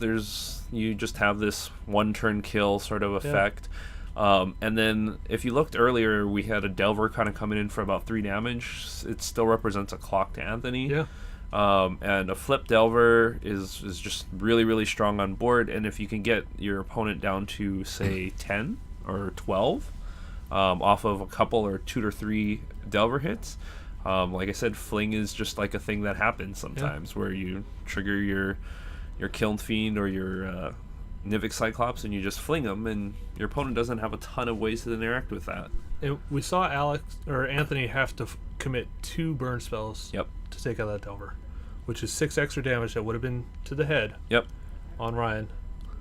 Speaker 1: you just have this 1-turn kill sort of effect. And then if you looked earlier, we had a Delver kind of coming in for about 3 damage. It still represents a clock to Anthony.
Speaker 2: Yeah.
Speaker 1: And a flip Delver is just really, really strong on board. And if you can get your opponent down to, say, 10 or 12 off of a couple or 2 or 3 Delver hits, like I said, fling is just like a thing that happens sometimes where you trigger your Kiln Fiend or your Nivik Cyclops and you just fling them, and your opponent doesn't have a ton of ways to interact with that.
Speaker 2: And we saw Anthony have to commit 2 burn spells
Speaker 1: Yep.
Speaker 2: to take out that Delver, which is 6 extra damage that would have been to the head
Speaker 1: Yep.
Speaker 2: on Ryan,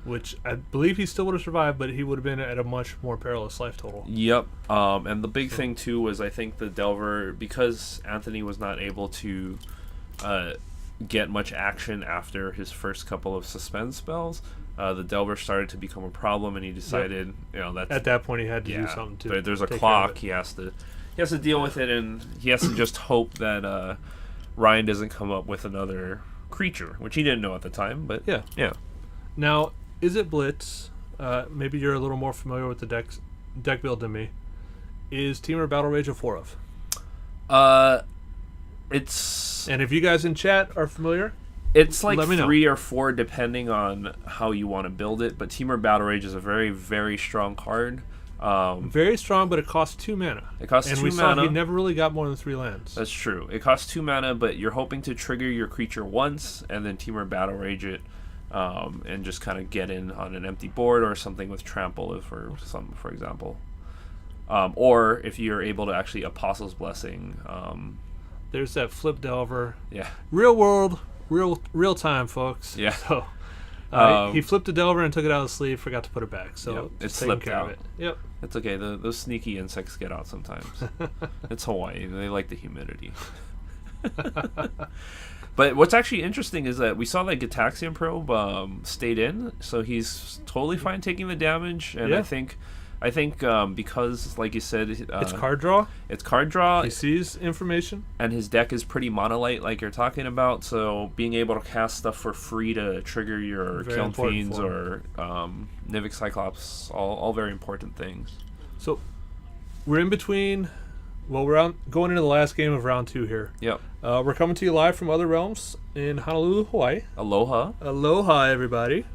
Speaker 2: which I believe he still would have survived, but he would have been at a much more perilous life total.
Speaker 1: Yep. And the big thing too was I think the Delver, because Anthony was not able to get much action after his first couple of suspend spells, the Delver started to become a problem, and he decided, that's
Speaker 2: At that point, he had to do something to.
Speaker 1: There's a
Speaker 2: take
Speaker 1: clock.
Speaker 2: care of it.
Speaker 1: He has to deal with it, and he has to just hope that Ryan doesn't come up with another creature, which he didn't know at the time. But yeah.
Speaker 2: Now, Is It Blitz? Maybe you're a little more familiar with the deck build than me. Is Temur Battle Rage a 4 of?
Speaker 1: It's
Speaker 2: And if you guys in chat are familiar,
Speaker 1: It's like
Speaker 2: let me know.
Speaker 1: 3 or 4 depending on how you want to build it, but Temur Battle Rage is a very, very strong card.
Speaker 2: Very strong, but it costs 2 mana.
Speaker 1: It costs
Speaker 2: and
Speaker 1: 2
Speaker 2: we saw
Speaker 1: mana.
Speaker 2: he never really got more than 3 lands.
Speaker 1: That's true. It costs 2 mana, but you're hoping to trigger your creature once and then Temur Battle Rage it, and just kind of get in on an empty board or something with trample, for example. Or if you're able to actually Apostle's Blessing.
Speaker 2: There's that Flip Delver.
Speaker 1: Yeah.
Speaker 2: Real world, real time, folks.
Speaker 1: Yeah.
Speaker 2: So he flipped a Delver and took it out of the sleeve, forgot to put it back. So
Speaker 1: Yep,
Speaker 2: just
Speaker 1: it
Speaker 2: taking
Speaker 1: slipped
Speaker 2: care of
Speaker 1: out.
Speaker 2: it. Yep.
Speaker 1: It's okay. Those sneaky insects get out sometimes. It's Hawaii. They like the humidity. But what's actually interesting is that we saw that Gitaxian Probe stayed in, so he's totally fine taking the damage. And
Speaker 2: Yeah.
Speaker 1: I think because, like you said,
Speaker 2: It's card draw.
Speaker 1: It's card draw,
Speaker 2: He sees information.
Speaker 1: and his deck is pretty monolite, like you're talking about. So being able to cast stuff for free to trigger your
Speaker 2: Very
Speaker 1: Kiln
Speaker 2: important
Speaker 1: Fiends
Speaker 2: for
Speaker 1: or Nivik Cyclops, all very important things.
Speaker 2: So we're in between. Well, we're going into the last game of round 2 here.
Speaker 1: Yep.
Speaker 2: We're coming to you live from Other Realms in Honolulu, Hawaii.
Speaker 1: Aloha.
Speaker 2: Aloha, everybody.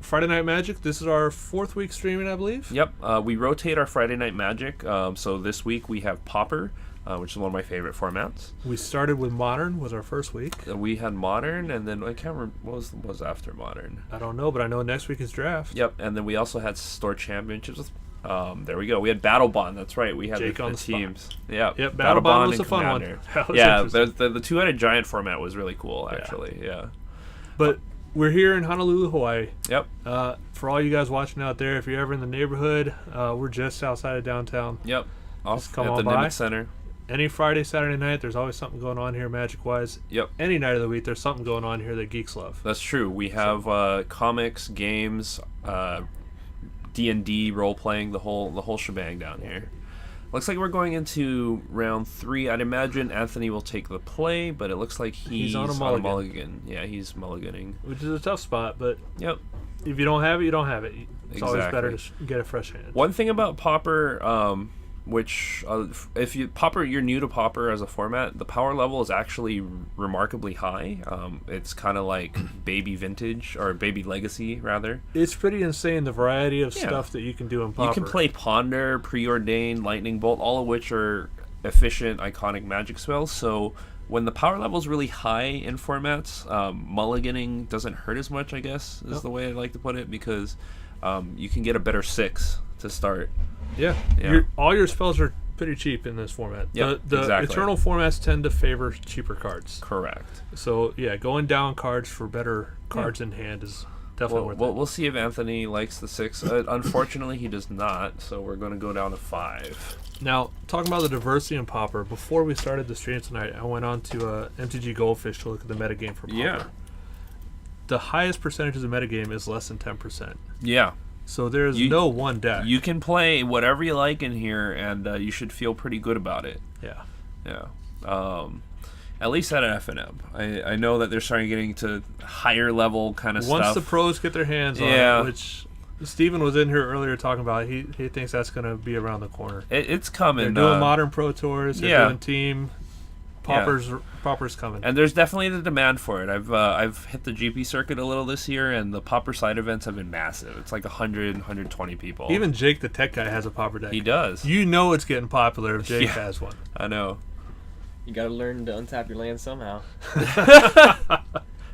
Speaker 2: Friday Night Magic. This is our 4th week streaming, I believe.
Speaker 1: Yep. We rotate our Friday Night Magic. So this week we have Pauper, which is one of my favorite formats.
Speaker 2: We started with Modern, was our first week.
Speaker 1: We had Modern, and then I can't remember what was after Modern.
Speaker 2: I don't know, but I know next week is Draft.
Speaker 1: Yep. And then we also had Store Championships. There we go. We had Battle Bond. That's right. We had
Speaker 2: Jake
Speaker 1: the teams. Yeah.
Speaker 2: Yep. Battle Bond was
Speaker 1: and
Speaker 2: a fun
Speaker 1: Commander.
Speaker 2: one. That was
Speaker 1: Yeah.
Speaker 2: interesting.
Speaker 1: The two-headed giant format was really cool, actually. Yeah.
Speaker 2: But we're here in Honolulu, Hawaii.
Speaker 1: Yep.
Speaker 2: For all you guys watching out there, if you're ever in the neighborhood, we're just outside of downtown.
Speaker 1: Yep. Off
Speaker 2: come
Speaker 1: at
Speaker 2: on
Speaker 1: the
Speaker 2: by.
Speaker 1: Nimitz Center.
Speaker 2: Any Friday, Saturday night, there's always something going on here Magic-wise.
Speaker 1: Yep.
Speaker 2: Any night of the week, there's something going on here that geeks love.
Speaker 1: That's true. We have comics, games, D&D, role-playing, the whole shebang down here. Looks like we're going into round 3. I'd imagine Anthony will take the play, but it looks like he's
Speaker 2: on a mulligan.
Speaker 1: Yeah, he's mulliganing.
Speaker 2: Which is a tough spot, but
Speaker 1: Yep.
Speaker 2: if you don't have it, you don't have it. It's always
Speaker 1: Exactly.
Speaker 2: better to get a fresh hand.
Speaker 1: One thing about Pauper, which if you're new to Pauper as a format, the power level is actually remarkably high. It's kind of like baby vintage, or baby legacy rather.
Speaker 2: It's pretty insane the variety of
Speaker 1: Yeah.
Speaker 2: stuff that you can do in Pauper.
Speaker 1: You can play Ponder, Preordained, Lightning Bolt, all of which are efficient, iconic Magic spells. So when the power level is really high in formats, mulliganing doesn't hurt as much, I guess, is the way I like to put it, because you can get a better 6 to start.
Speaker 2: Yeah.
Speaker 1: Yeah.
Speaker 2: All your spells are pretty cheap in this format.
Speaker 1: Yep,
Speaker 2: the
Speaker 1: exactly.
Speaker 2: Eternal formats tend to favor cheaper cards.
Speaker 1: Correct.
Speaker 2: So, yeah, going down cards for better cards in hand is definitely worth it.
Speaker 1: We'll see if Anthony likes the 6. Unfortunately, he does not, so we're going to go down to 5.
Speaker 2: Now, talking about the diversity in Pauper, before we started the stream tonight, I went on to MTG Goldfish to look at the metagame for Pauper.
Speaker 1: Yeah.
Speaker 2: The highest percentage of the metagame is less than 10%.
Speaker 1: Yeah.
Speaker 2: So there's no one deck.
Speaker 1: You can play whatever you like in here, and you should feel pretty good about it.
Speaker 2: Yeah.
Speaker 1: Yeah. At least at an FNM. I know that they're starting getting to higher level kind of stuff.
Speaker 2: Once the pros get their hands on
Speaker 1: Yeah.
Speaker 2: it, which Steven was in here earlier talking about, he thinks that's going to be around the corner.
Speaker 1: It's coming.
Speaker 2: They're doing modern pro tours. They're doing team. Pauper's coming.
Speaker 1: And there's definitely the demand for it. I've hit the GP circuit a little this year, and the Pauper side events have been massive. It's like 100, 120 people.
Speaker 2: Even Jake, the tech guy, has a Pauper deck.
Speaker 1: He does.
Speaker 2: You know it's getting popular if Jake has one.
Speaker 1: I know.
Speaker 3: You gotta learn to untap your land somehow.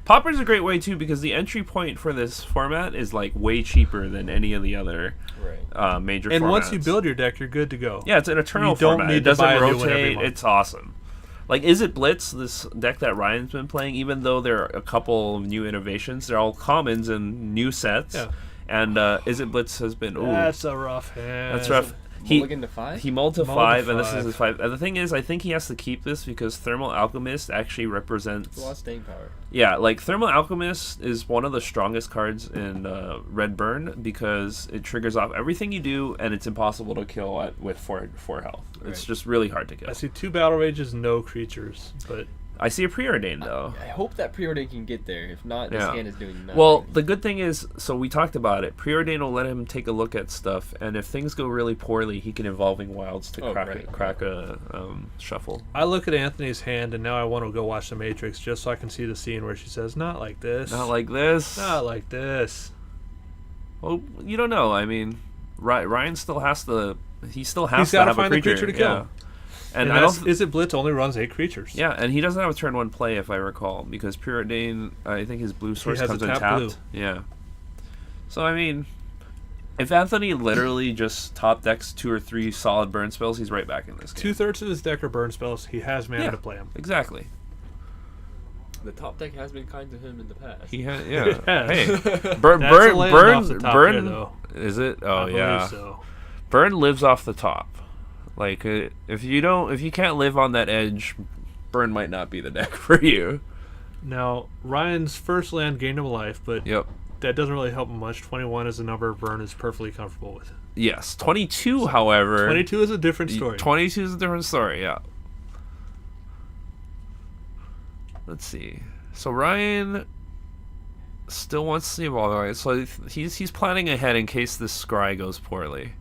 Speaker 1: Pauper's a great way too, because the entry point for this format is like way cheaper than any of the other major formats.
Speaker 2: And once you build your deck, you're good to go.
Speaker 1: Yeah, it's an eternal
Speaker 2: You don't
Speaker 1: format.
Speaker 2: need
Speaker 1: It
Speaker 2: to
Speaker 1: doesn't
Speaker 2: buy a new one every
Speaker 1: rotate.
Speaker 2: month.
Speaker 1: It's awesome. Like, Is It Blitz, this deck that Ryan's been playing, even though there are a couple of new innovations, they're all commons and new sets.
Speaker 2: Yeah.
Speaker 1: And Is It Blitz has been
Speaker 2: That's a rough hand.
Speaker 1: that's rough.
Speaker 3: Mulligan to 5?
Speaker 1: He mulled to
Speaker 2: Mulled to
Speaker 1: 5, and this is
Speaker 2: 5.
Speaker 1: his 5. And the thing is, I think he has to keep this because Thermal Alchemist actually represents...
Speaker 3: It's a lot of staying power.
Speaker 1: Yeah, like Thermal Alchemist is one of the strongest cards in Red Burn because it triggers off everything you do, and it's impossible to kill with 4 health. It's
Speaker 3: Right.
Speaker 1: just really hard to kill.
Speaker 2: I see 2 Battle Rages, no creatures, but
Speaker 1: I see a Preordained, though.
Speaker 3: I hope that Preordain can get there. If not, this hand is doing nothing.
Speaker 1: Well, the good thing is, so we talked about it. Preordain will let him take a look at stuff, and if things go really poorly, he can Evolving Wilds to crack a shuffle.
Speaker 2: I look at Anthony's hand, and now I want to go watch The Matrix just so I can see the scene where she says, "Not like this.
Speaker 1: Not like this.
Speaker 2: Not like this."
Speaker 1: Well, you don't know. I mean, Ryan still has to. He still has
Speaker 2: He's
Speaker 1: to
Speaker 2: gotta
Speaker 1: have
Speaker 2: find
Speaker 1: a
Speaker 2: the creature to kill.
Speaker 1: Yeah.
Speaker 2: And
Speaker 1: I don't.
Speaker 2: Is It Blitz only runs 8 creatures.
Speaker 1: Yeah, and he doesn't have a turn 1 play, if I recall, because Preordain, I think his blue source
Speaker 2: has
Speaker 1: comes
Speaker 2: a
Speaker 1: in
Speaker 2: tap
Speaker 1: tapped.
Speaker 2: blue.
Speaker 1: Yeah. So, I mean, if Anthony literally just top decks 2 or 3 solid burn spells, he's right back in this game.
Speaker 2: 2/3 of his deck are burn spells. He has mana to play them.
Speaker 1: Exactly.
Speaker 3: the top deck has been kind to him in the past.
Speaker 1: He had, yeah. Hey,
Speaker 2: That's
Speaker 1: burn.
Speaker 2: a laying off the top there, though.
Speaker 1: Is it? Oh
Speaker 2: I believe
Speaker 1: yeah.
Speaker 2: so.
Speaker 1: Burn lives off the top. Like if you can't live on that edge, Burn might not be the deck for you.
Speaker 2: Now, Ryan's first land gained him a life, but
Speaker 1: Yep.
Speaker 2: that doesn't really help him much. 21 is a number Burn is perfectly comfortable with.
Speaker 1: Yes. 22, however.
Speaker 2: 22 is a different story.
Speaker 1: 22 is a different story. Yeah. Let's see. So Ryan still wants to evolve. Right? So he's planning ahead in case this scry goes poorly.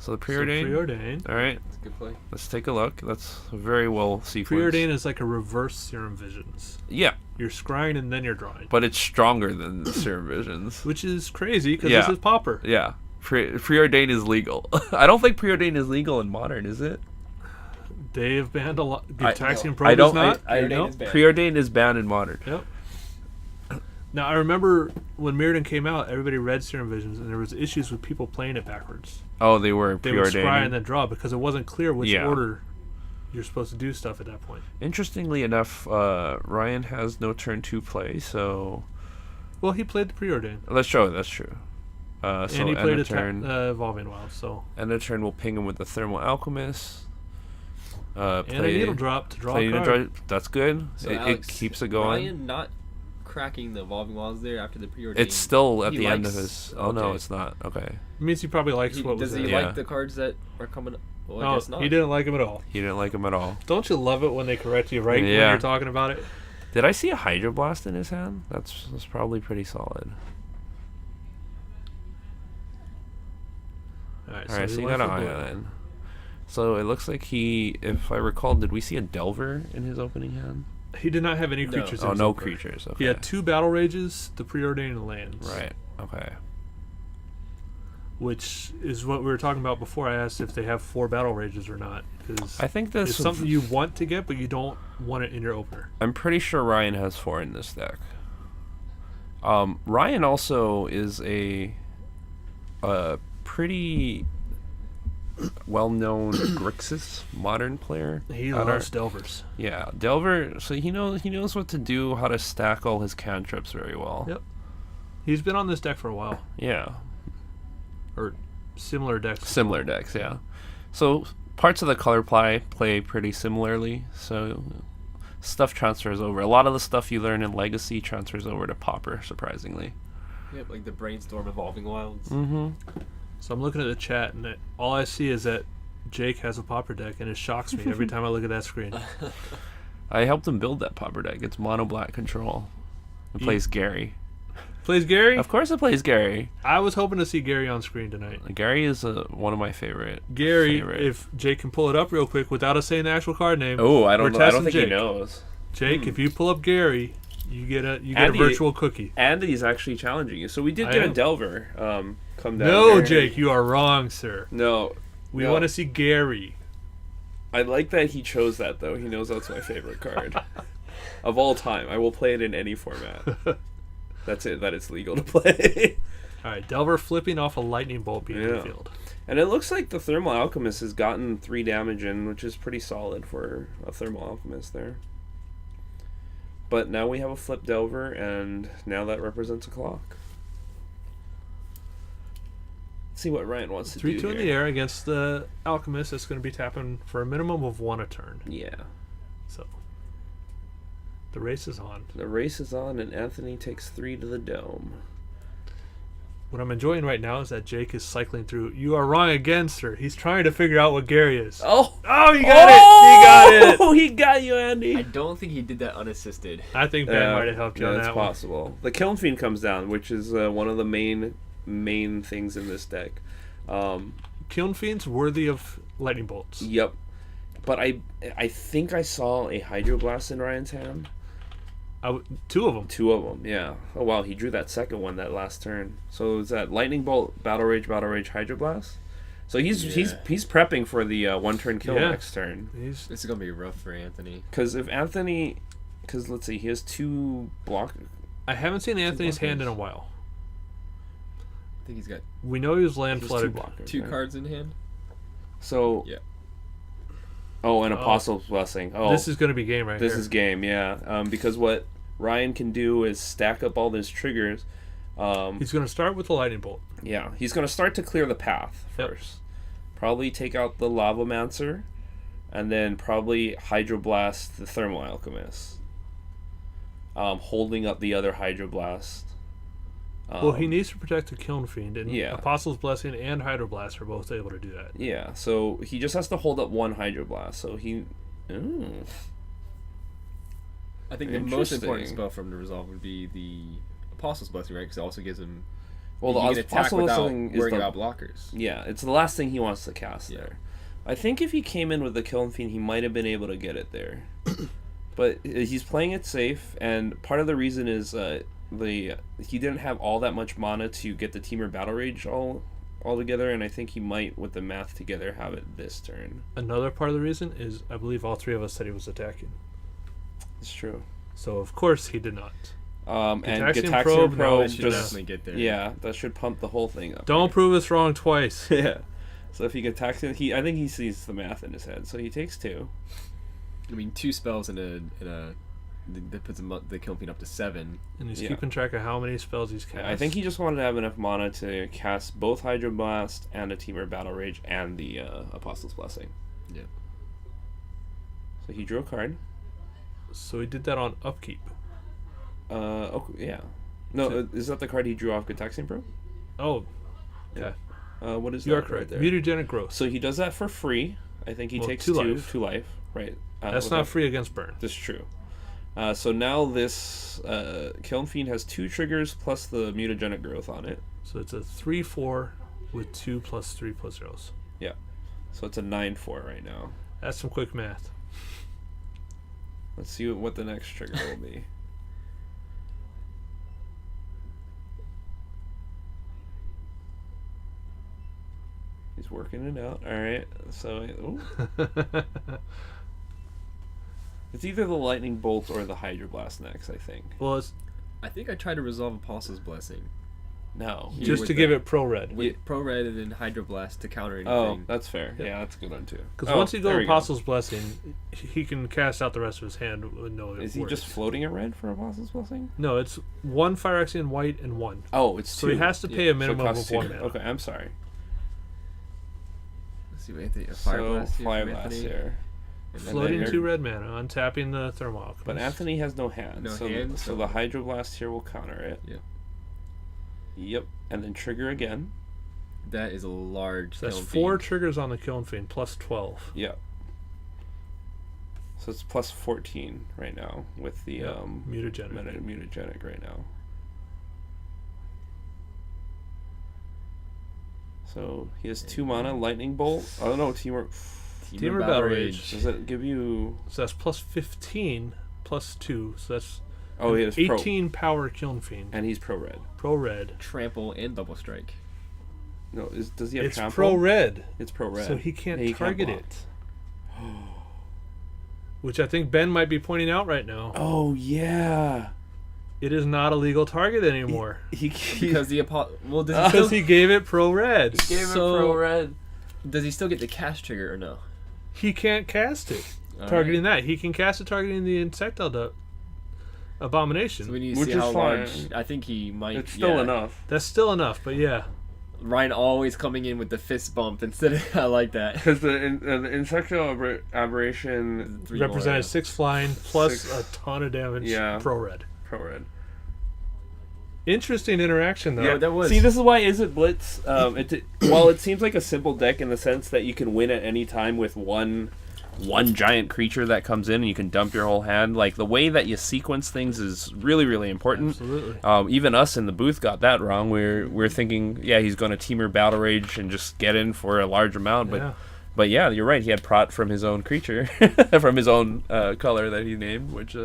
Speaker 1: So the Preordain.
Speaker 2: Preordain.
Speaker 1: All right,
Speaker 3: That's a good play.
Speaker 1: let's take a look. That's very well sequenced.
Speaker 2: Preordain is like a reverse Serum Visions.
Speaker 1: Yeah,
Speaker 2: You're scrying and then you're drawing.
Speaker 1: but it's stronger than the Serum Visions.
Speaker 2: Which is crazy because
Speaker 1: Yeah.
Speaker 2: this is Pauper.
Speaker 1: Yeah, Preordain is legal. I don't think Preordain is legal in Modern, is it?
Speaker 2: They have banned a lot.
Speaker 1: I
Speaker 2: Taxian
Speaker 1: I
Speaker 2: Probe
Speaker 1: don't-
Speaker 2: is not.
Speaker 3: I
Speaker 2: You know?
Speaker 3: is banned.
Speaker 1: Preordain is banned in Modern.
Speaker 2: Yep. Now I remember when Mirrodin came out, everybody read Serum Visions, and there was issues with people playing it backwards.
Speaker 1: Oh, they were
Speaker 2: They would scry
Speaker 1: Preordain.
Speaker 2: and then draw because it wasn't clear which
Speaker 1: Yeah.
Speaker 2: order you're supposed to do stuff at that point.
Speaker 1: Interestingly enough, Ryan has no turn 2 play, so
Speaker 2: Well, he played the Preordain,
Speaker 1: that's true. That's true. So
Speaker 2: and he
Speaker 1: end
Speaker 2: played
Speaker 1: of turn.
Speaker 2: Evolving Wilds, so
Speaker 1: End of turn, we'll ping him with the Thermal Alchemist.
Speaker 2: and a Needle Drop to draw
Speaker 1: play
Speaker 2: a
Speaker 1: Needle
Speaker 2: card.
Speaker 1: Drop. That's good.
Speaker 3: So
Speaker 1: It
Speaker 3: Alex,
Speaker 1: keeps it going.
Speaker 3: Ryan not cracking the Evolving Wilds there after the Preordain.
Speaker 1: It's still at
Speaker 3: He
Speaker 1: the end of
Speaker 3: likes-
Speaker 1: his. Oh no,
Speaker 3: okay.
Speaker 1: it's not. Okay,
Speaker 2: It means he probably likes what was
Speaker 3: Does he
Speaker 2: there.
Speaker 1: Yeah.
Speaker 3: like the cards that are coming? Well, I
Speaker 2: No,
Speaker 3: guess not.
Speaker 2: he didn't like him at all.
Speaker 1: he didn't like him at all.
Speaker 2: Don't you love it when they correct you right when
Speaker 1: Yeah.
Speaker 2: you're talking about it?
Speaker 1: Did I see a Hydroblast in his hand? That's probably pretty solid.
Speaker 2: All right,
Speaker 1: All right, so
Speaker 2: he
Speaker 1: you
Speaker 2: went
Speaker 1: got an
Speaker 2: for
Speaker 1: eye
Speaker 2: blue.
Speaker 1: on it. So it looks like he, if I recall, did we see a Delver in his opening hand?
Speaker 2: He did not have any
Speaker 3: No.
Speaker 2: creatures. in
Speaker 1: Oh,
Speaker 2: his
Speaker 1: no
Speaker 2: opener.
Speaker 1: creatures.
Speaker 2: He
Speaker 1: Okay.
Speaker 2: had 2 Battle Rages, the Preordained and lands.
Speaker 1: Right. Okay.
Speaker 2: Which is what we were talking about before. I asked if they have 4 Battle Rages or not. Because
Speaker 1: I think this
Speaker 2: it's something you want to get, but you don't want it in your opener.
Speaker 1: I'm pretty sure Ryan has 4 in this deck. Ryan also is a pretty well-known Grixis modern player.
Speaker 2: He
Speaker 1: At our-
Speaker 2: loves Delvers.
Speaker 1: Yeah, Delver. So he knows what to do, how to stack all his cantrips very well.
Speaker 2: Yep. He's been on this deck for a while.
Speaker 1: Yeah,
Speaker 2: Or similar decks.
Speaker 1: similar decks. Yeah. So parts of the color play pretty similarly. So stuff transfers over. A lot of the stuff you learn in Legacy transfers over to Pauper, surprisingly.
Speaker 3: Yep, like the Brainstorm Evolving Wilds.
Speaker 1: Mm-hmm.
Speaker 2: So I'm looking at the chat, and all I see is that Jake has a Pauper deck, and it shocks me every time I look at that screen.
Speaker 1: I helped him build that Pauper deck. It's mono black control. It plays Gary.
Speaker 2: Plays Gary?
Speaker 1: Of course, it plays Gary.
Speaker 2: I was hoping to see Gary on screen tonight.
Speaker 1: Gary is one of my favorite.
Speaker 2: Gary,
Speaker 1: favorite.
Speaker 2: if Jake can pull it up real quick without us saying the actual card name.
Speaker 1: Oh, I don't
Speaker 2: we're
Speaker 1: know. I don't
Speaker 2: testing
Speaker 1: think he
Speaker 2: Jake.
Speaker 1: knows.
Speaker 2: Jake, if you pull up Gary, you get a
Speaker 1: Andy-
Speaker 2: virtual cookie.
Speaker 1: And he's actually challenging you. So we did
Speaker 2: I
Speaker 1: get a
Speaker 2: am.
Speaker 1: Delver. Come down.
Speaker 2: No,
Speaker 1: here.
Speaker 2: Jake, you are wrong, sir.
Speaker 1: No.
Speaker 2: We
Speaker 1: no.
Speaker 2: want to see Gary.
Speaker 1: I like that he chose that though. He knows that's my favorite card of all time. I will play it in any format. That's it. That it's legal to play.
Speaker 2: All right, Delver flipping off a lightning bolt being
Speaker 1: Yeah.
Speaker 2: revealed.
Speaker 1: And it looks like the Thermal Alchemist has gotten 3 damage in, which is pretty solid for a Thermal Alchemist there. But now we have a flip Delver, and now that represents a clock. Let's see what Ryan wants to
Speaker 2: 3-2
Speaker 1: do
Speaker 2: in
Speaker 1: here.
Speaker 2: the air against the Alchemist. That's going to be tapping for a minimum of 1 a turn.
Speaker 1: Yeah.
Speaker 2: So the race is on.
Speaker 1: The race is on, and Anthony takes 3 to the dome.
Speaker 2: What I'm enjoying right now is that Jake is cycling through. You are wrong again, sir. He's trying to figure out what Gary is.
Speaker 1: Oh!
Speaker 2: Oh, you got it! He got it!
Speaker 1: Oh, he got you, Andy!
Speaker 3: I don't think he did that unassisted.
Speaker 2: I think Ben might have helped you on
Speaker 1: that's
Speaker 2: that one.
Speaker 1: possible. The Kiln Fiend comes down, which is one of the main things in this deck.
Speaker 2: Kiln Fiend's worthy of lightning bolts.
Speaker 1: Yep. But I think I saw a Hydroblast in Ryan's hand.
Speaker 2: 2 of them.
Speaker 1: 2 of them, yeah. Oh wow, he drew that second one that last turn. So is that Lightning Bolt, Battle Rage, Hydroblast? So he's prepping for the 1-turn kill
Speaker 2: Yeah.
Speaker 1: next turn.
Speaker 3: This is gonna be rough for Anthony.
Speaker 1: Because let's see, he has 2 block.
Speaker 2: I haven't seen Anthony's
Speaker 1: blockers.
Speaker 2: hand in a while.
Speaker 3: I think he's got
Speaker 2: We know he was land
Speaker 1: He has
Speaker 2: flooded.
Speaker 1: 2 blockers.
Speaker 3: 2
Speaker 1: right?
Speaker 3: cards in hand.
Speaker 1: So
Speaker 3: Yeah.
Speaker 1: Oh, an Apostle's Blessing. Oh,
Speaker 2: This is going to be game right
Speaker 1: this
Speaker 2: here.
Speaker 1: is game, yeah. Because what Ryan can do is stack up all his triggers.
Speaker 2: He's going to start with the lightning bolt.
Speaker 1: Yeah, he's going to start to clear the path first. Probably take out the Lavamancer, and then probably Hydroblast the Thermal Alchemist. Holding up the other Hydroblast.
Speaker 2: Well, he needs to protect the Kiln Fiend, and
Speaker 1: Yeah.
Speaker 2: Apostle's Blessing and Hydroblast are both able to do that.
Speaker 1: Yeah, so he just has to hold up 1 Hydroblast. So he... Ooh.
Speaker 3: I think the most important
Speaker 1: Interesting.
Speaker 3: spell for him to resolve would be the Apostle's Blessing, right? Because it also gives him
Speaker 1: Well,
Speaker 3: he
Speaker 1: the
Speaker 3: can attack
Speaker 1: Apostle
Speaker 3: without
Speaker 1: Blessing is
Speaker 3: worrying
Speaker 1: the
Speaker 3: about blockers.
Speaker 1: yeah, it's the last thing he wants to cast
Speaker 3: Yeah.
Speaker 1: there. I think if he came in with the Kiln Fiend, he might have been able to get it there. But he's playing it safe, and part of the reason is he didn't have all that much mana to get the Teamer Battle Rage all together, and I think he might, with the math together, have it this turn.
Speaker 2: Another part of the reason is I believe all three of us said he was attacking.
Speaker 1: It's true.
Speaker 2: So of course he did not.
Speaker 1: And
Speaker 2: Gitaxian
Speaker 1: Gitaxian
Speaker 2: Probe,
Speaker 1: Probe
Speaker 2: no,
Speaker 3: Should
Speaker 2: just-
Speaker 3: definitely get there.
Speaker 1: yeah, that should pump the whole thing up.
Speaker 2: Don't prove us wrong twice.
Speaker 1: Yeah. So if he Gitaxian, I think he sees the math in his head, so he takes 2.
Speaker 3: I mean, 2 spells in a that puts the Kiln Fiend up to 7.
Speaker 2: And he's
Speaker 1: Yeah.
Speaker 2: keeping track of how many spells he's cast.
Speaker 1: I think he just wanted to have enough mana to cast both Hydro Blast and a Teamer Battle Rage and the Apostle's Blessing.
Speaker 3: Yeah.
Speaker 1: So he drew a card.
Speaker 2: So he did that on upkeep.
Speaker 1: Yeah. No, is that the card he drew off Gitaxian Probe?
Speaker 2: Oh, okay.
Speaker 1: What is
Speaker 2: You are
Speaker 1: that
Speaker 2: correct.
Speaker 1: right there?
Speaker 2: Mutagenic growth.
Speaker 1: So he does that for free. I think he
Speaker 2: Well,
Speaker 1: takes
Speaker 2: 2
Speaker 1: 2
Speaker 2: life.
Speaker 1: 2 life. Right.
Speaker 2: That's
Speaker 1: with
Speaker 2: not
Speaker 1: that-
Speaker 2: free against burn.
Speaker 1: That's true. So now this Kiln Fiend has 2 triggers plus the Mutagenic Growth on it.
Speaker 2: So it's a 3/4 with 2 + 3 + 0s.
Speaker 1: Yeah. So it's a 9/4 right now.
Speaker 2: That's some quick math.
Speaker 1: Let's see what the next trigger will be. He's working it out. All right. So ooh. It's either the Lightning Bolt or the Hydroblast next, I think.
Speaker 2: Well, it's
Speaker 3: I think I tried to resolve Apostle's Blessing
Speaker 1: No.
Speaker 3: Yeah,
Speaker 2: just
Speaker 3: with
Speaker 2: to
Speaker 3: the-
Speaker 2: give it pro red.
Speaker 3: with Pro Red and then Hydroblast to counter anything.
Speaker 1: Oh, that's fair.
Speaker 2: Yep.
Speaker 1: Yeah, that's a good one too.
Speaker 2: Because
Speaker 1: Oh,
Speaker 2: once you
Speaker 1: there
Speaker 2: go
Speaker 1: we
Speaker 2: Apostle's Blessing, he can cast out the rest of his hand with no
Speaker 1: Is he
Speaker 2: worries.
Speaker 1: just floating a red for Apostle's Blessing?
Speaker 2: No, it's 1 Phyrexian white and 1.
Speaker 1: Oh, it's
Speaker 2: So
Speaker 1: 2.
Speaker 2: he has to pay
Speaker 1: Yeah,
Speaker 2: a minimum
Speaker 1: so it
Speaker 2: of
Speaker 1: costs
Speaker 2: 1
Speaker 1: 2.
Speaker 2: mana.
Speaker 1: Okay, I'm sorry.
Speaker 3: Let's see what Anthony, a Fire
Speaker 1: So
Speaker 3: Blast here
Speaker 1: Fire
Speaker 3: from
Speaker 1: Blast
Speaker 3: Anthony.
Speaker 1: here.
Speaker 3: And then
Speaker 2: Floating
Speaker 1: you're-
Speaker 2: 2 red mana, untapping the Thermal.
Speaker 1: But Anthony has no hand.
Speaker 3: No
Speaker 1: so,
Speaker 3: hand,
Speaker 1: so
Speaker 3: so-
Speaker 1: the Hydroblast here will counter it.
Speaker 3: Yeah.
Speaker 1: Yep. And then trigger again.
Speaker 3: That is a large.
Speaker 2: So that's
Speaker 3: Kiln
Speaker 2: 4
Speaker 3: Fiend.
Speaker 2: triggers on the Kiln Fiend, plus 12.
Speaker 1: Yep. So it's plus 14 right now with the
Speaker 2: Yep, mutagenic.
Speaker 1: mutagenic right now. So he has 2 mana, Lightning Bolt. Oh no, Teamer.
Speaker 2: Teamer Battle Rage.
Speaker 1: Does that give you?
Speaker 2: So that's plus 15, plus 2. So that's
Speaker 1: Oh, he has pro,
Speaker 2: 18 power Kiln Fiend.
Speaker 1: and he's pro red.
Speaker 2: Pro red.
Speaker 3: Trample and Double Strike.
Speaker 1: No, does he have
Speaker 2: It's
Speaker 1: trample?
Speaker 2: pro red.
Speaker 1: It's pro red.
Speaker 2: So he can't
Speaker 1: Yeah, he
Speaker 2: target
Speaker 1: block.
Speaker 2: it. Which I think Ben might be pointing out right now.
Speaker 1: Oh yeah.
Speaker 2: It is not a legal target anymore.
Speaker 1: He
Speaker 3: Because the well, does he still
Speaker 2: Because he gave it pro red.
Speaker 1: gave
Speaker 3: So-
Speaker 1: it pro red.
Speaker 3: does he still get the cast trigger or no?
Speaker 2: He can't cast it
Speaker 3: All
Speaker 2: targeting
Speaker 3: right.
Speaker 2: that. He can cast it targeting the insectile abomination.
Speaker 3: So we need to
Speaker 1: Which
Speaker 3: see
Speaker 1: is
Speaker 3: how
Speaker 1: fine.
Speaker 3: large. I think he might.
Speaker 1: It's still
Speaker 3: yeah.
Speaker 1: enough.
Speaker 2: That's still enough, but yeah.
Speaker 3: Ryan always coming in with the fist bump instead of. I like that.
Speaker 1: Because the insectile aberration
Speaker 3: 3 more,
Speaker 2: Represented
Speaker 3: yeah.
Speaker 2: 6 flying plus
Speaker 1: 6.
Speaker 2: a ton of damage.
Speaker 1: Yeah.
Speaker 2: Pro red.
Speaker 1: pro red.
Speaker 2: Interesting interaction though.
Speaker 3: Yeah, that was.
Speaker 1: See, this is why Is It Blitz? While it seems like a simple deck in the sense that you can win at any time with one giant creature that comes in and you can dump your whole hand. Like the way that you sequence things is really, really important.
Speaker 2: Absolutely.
Speaker 1: Even us in the booth got that wrong. We're thinking, yeah, he's going to Teamer Battle Rage and just get in for a large amount.
Speaker 2: Yeah.
Speaker 1: But yeah, you're right. He had prot from his own creature, from his own color that he named, which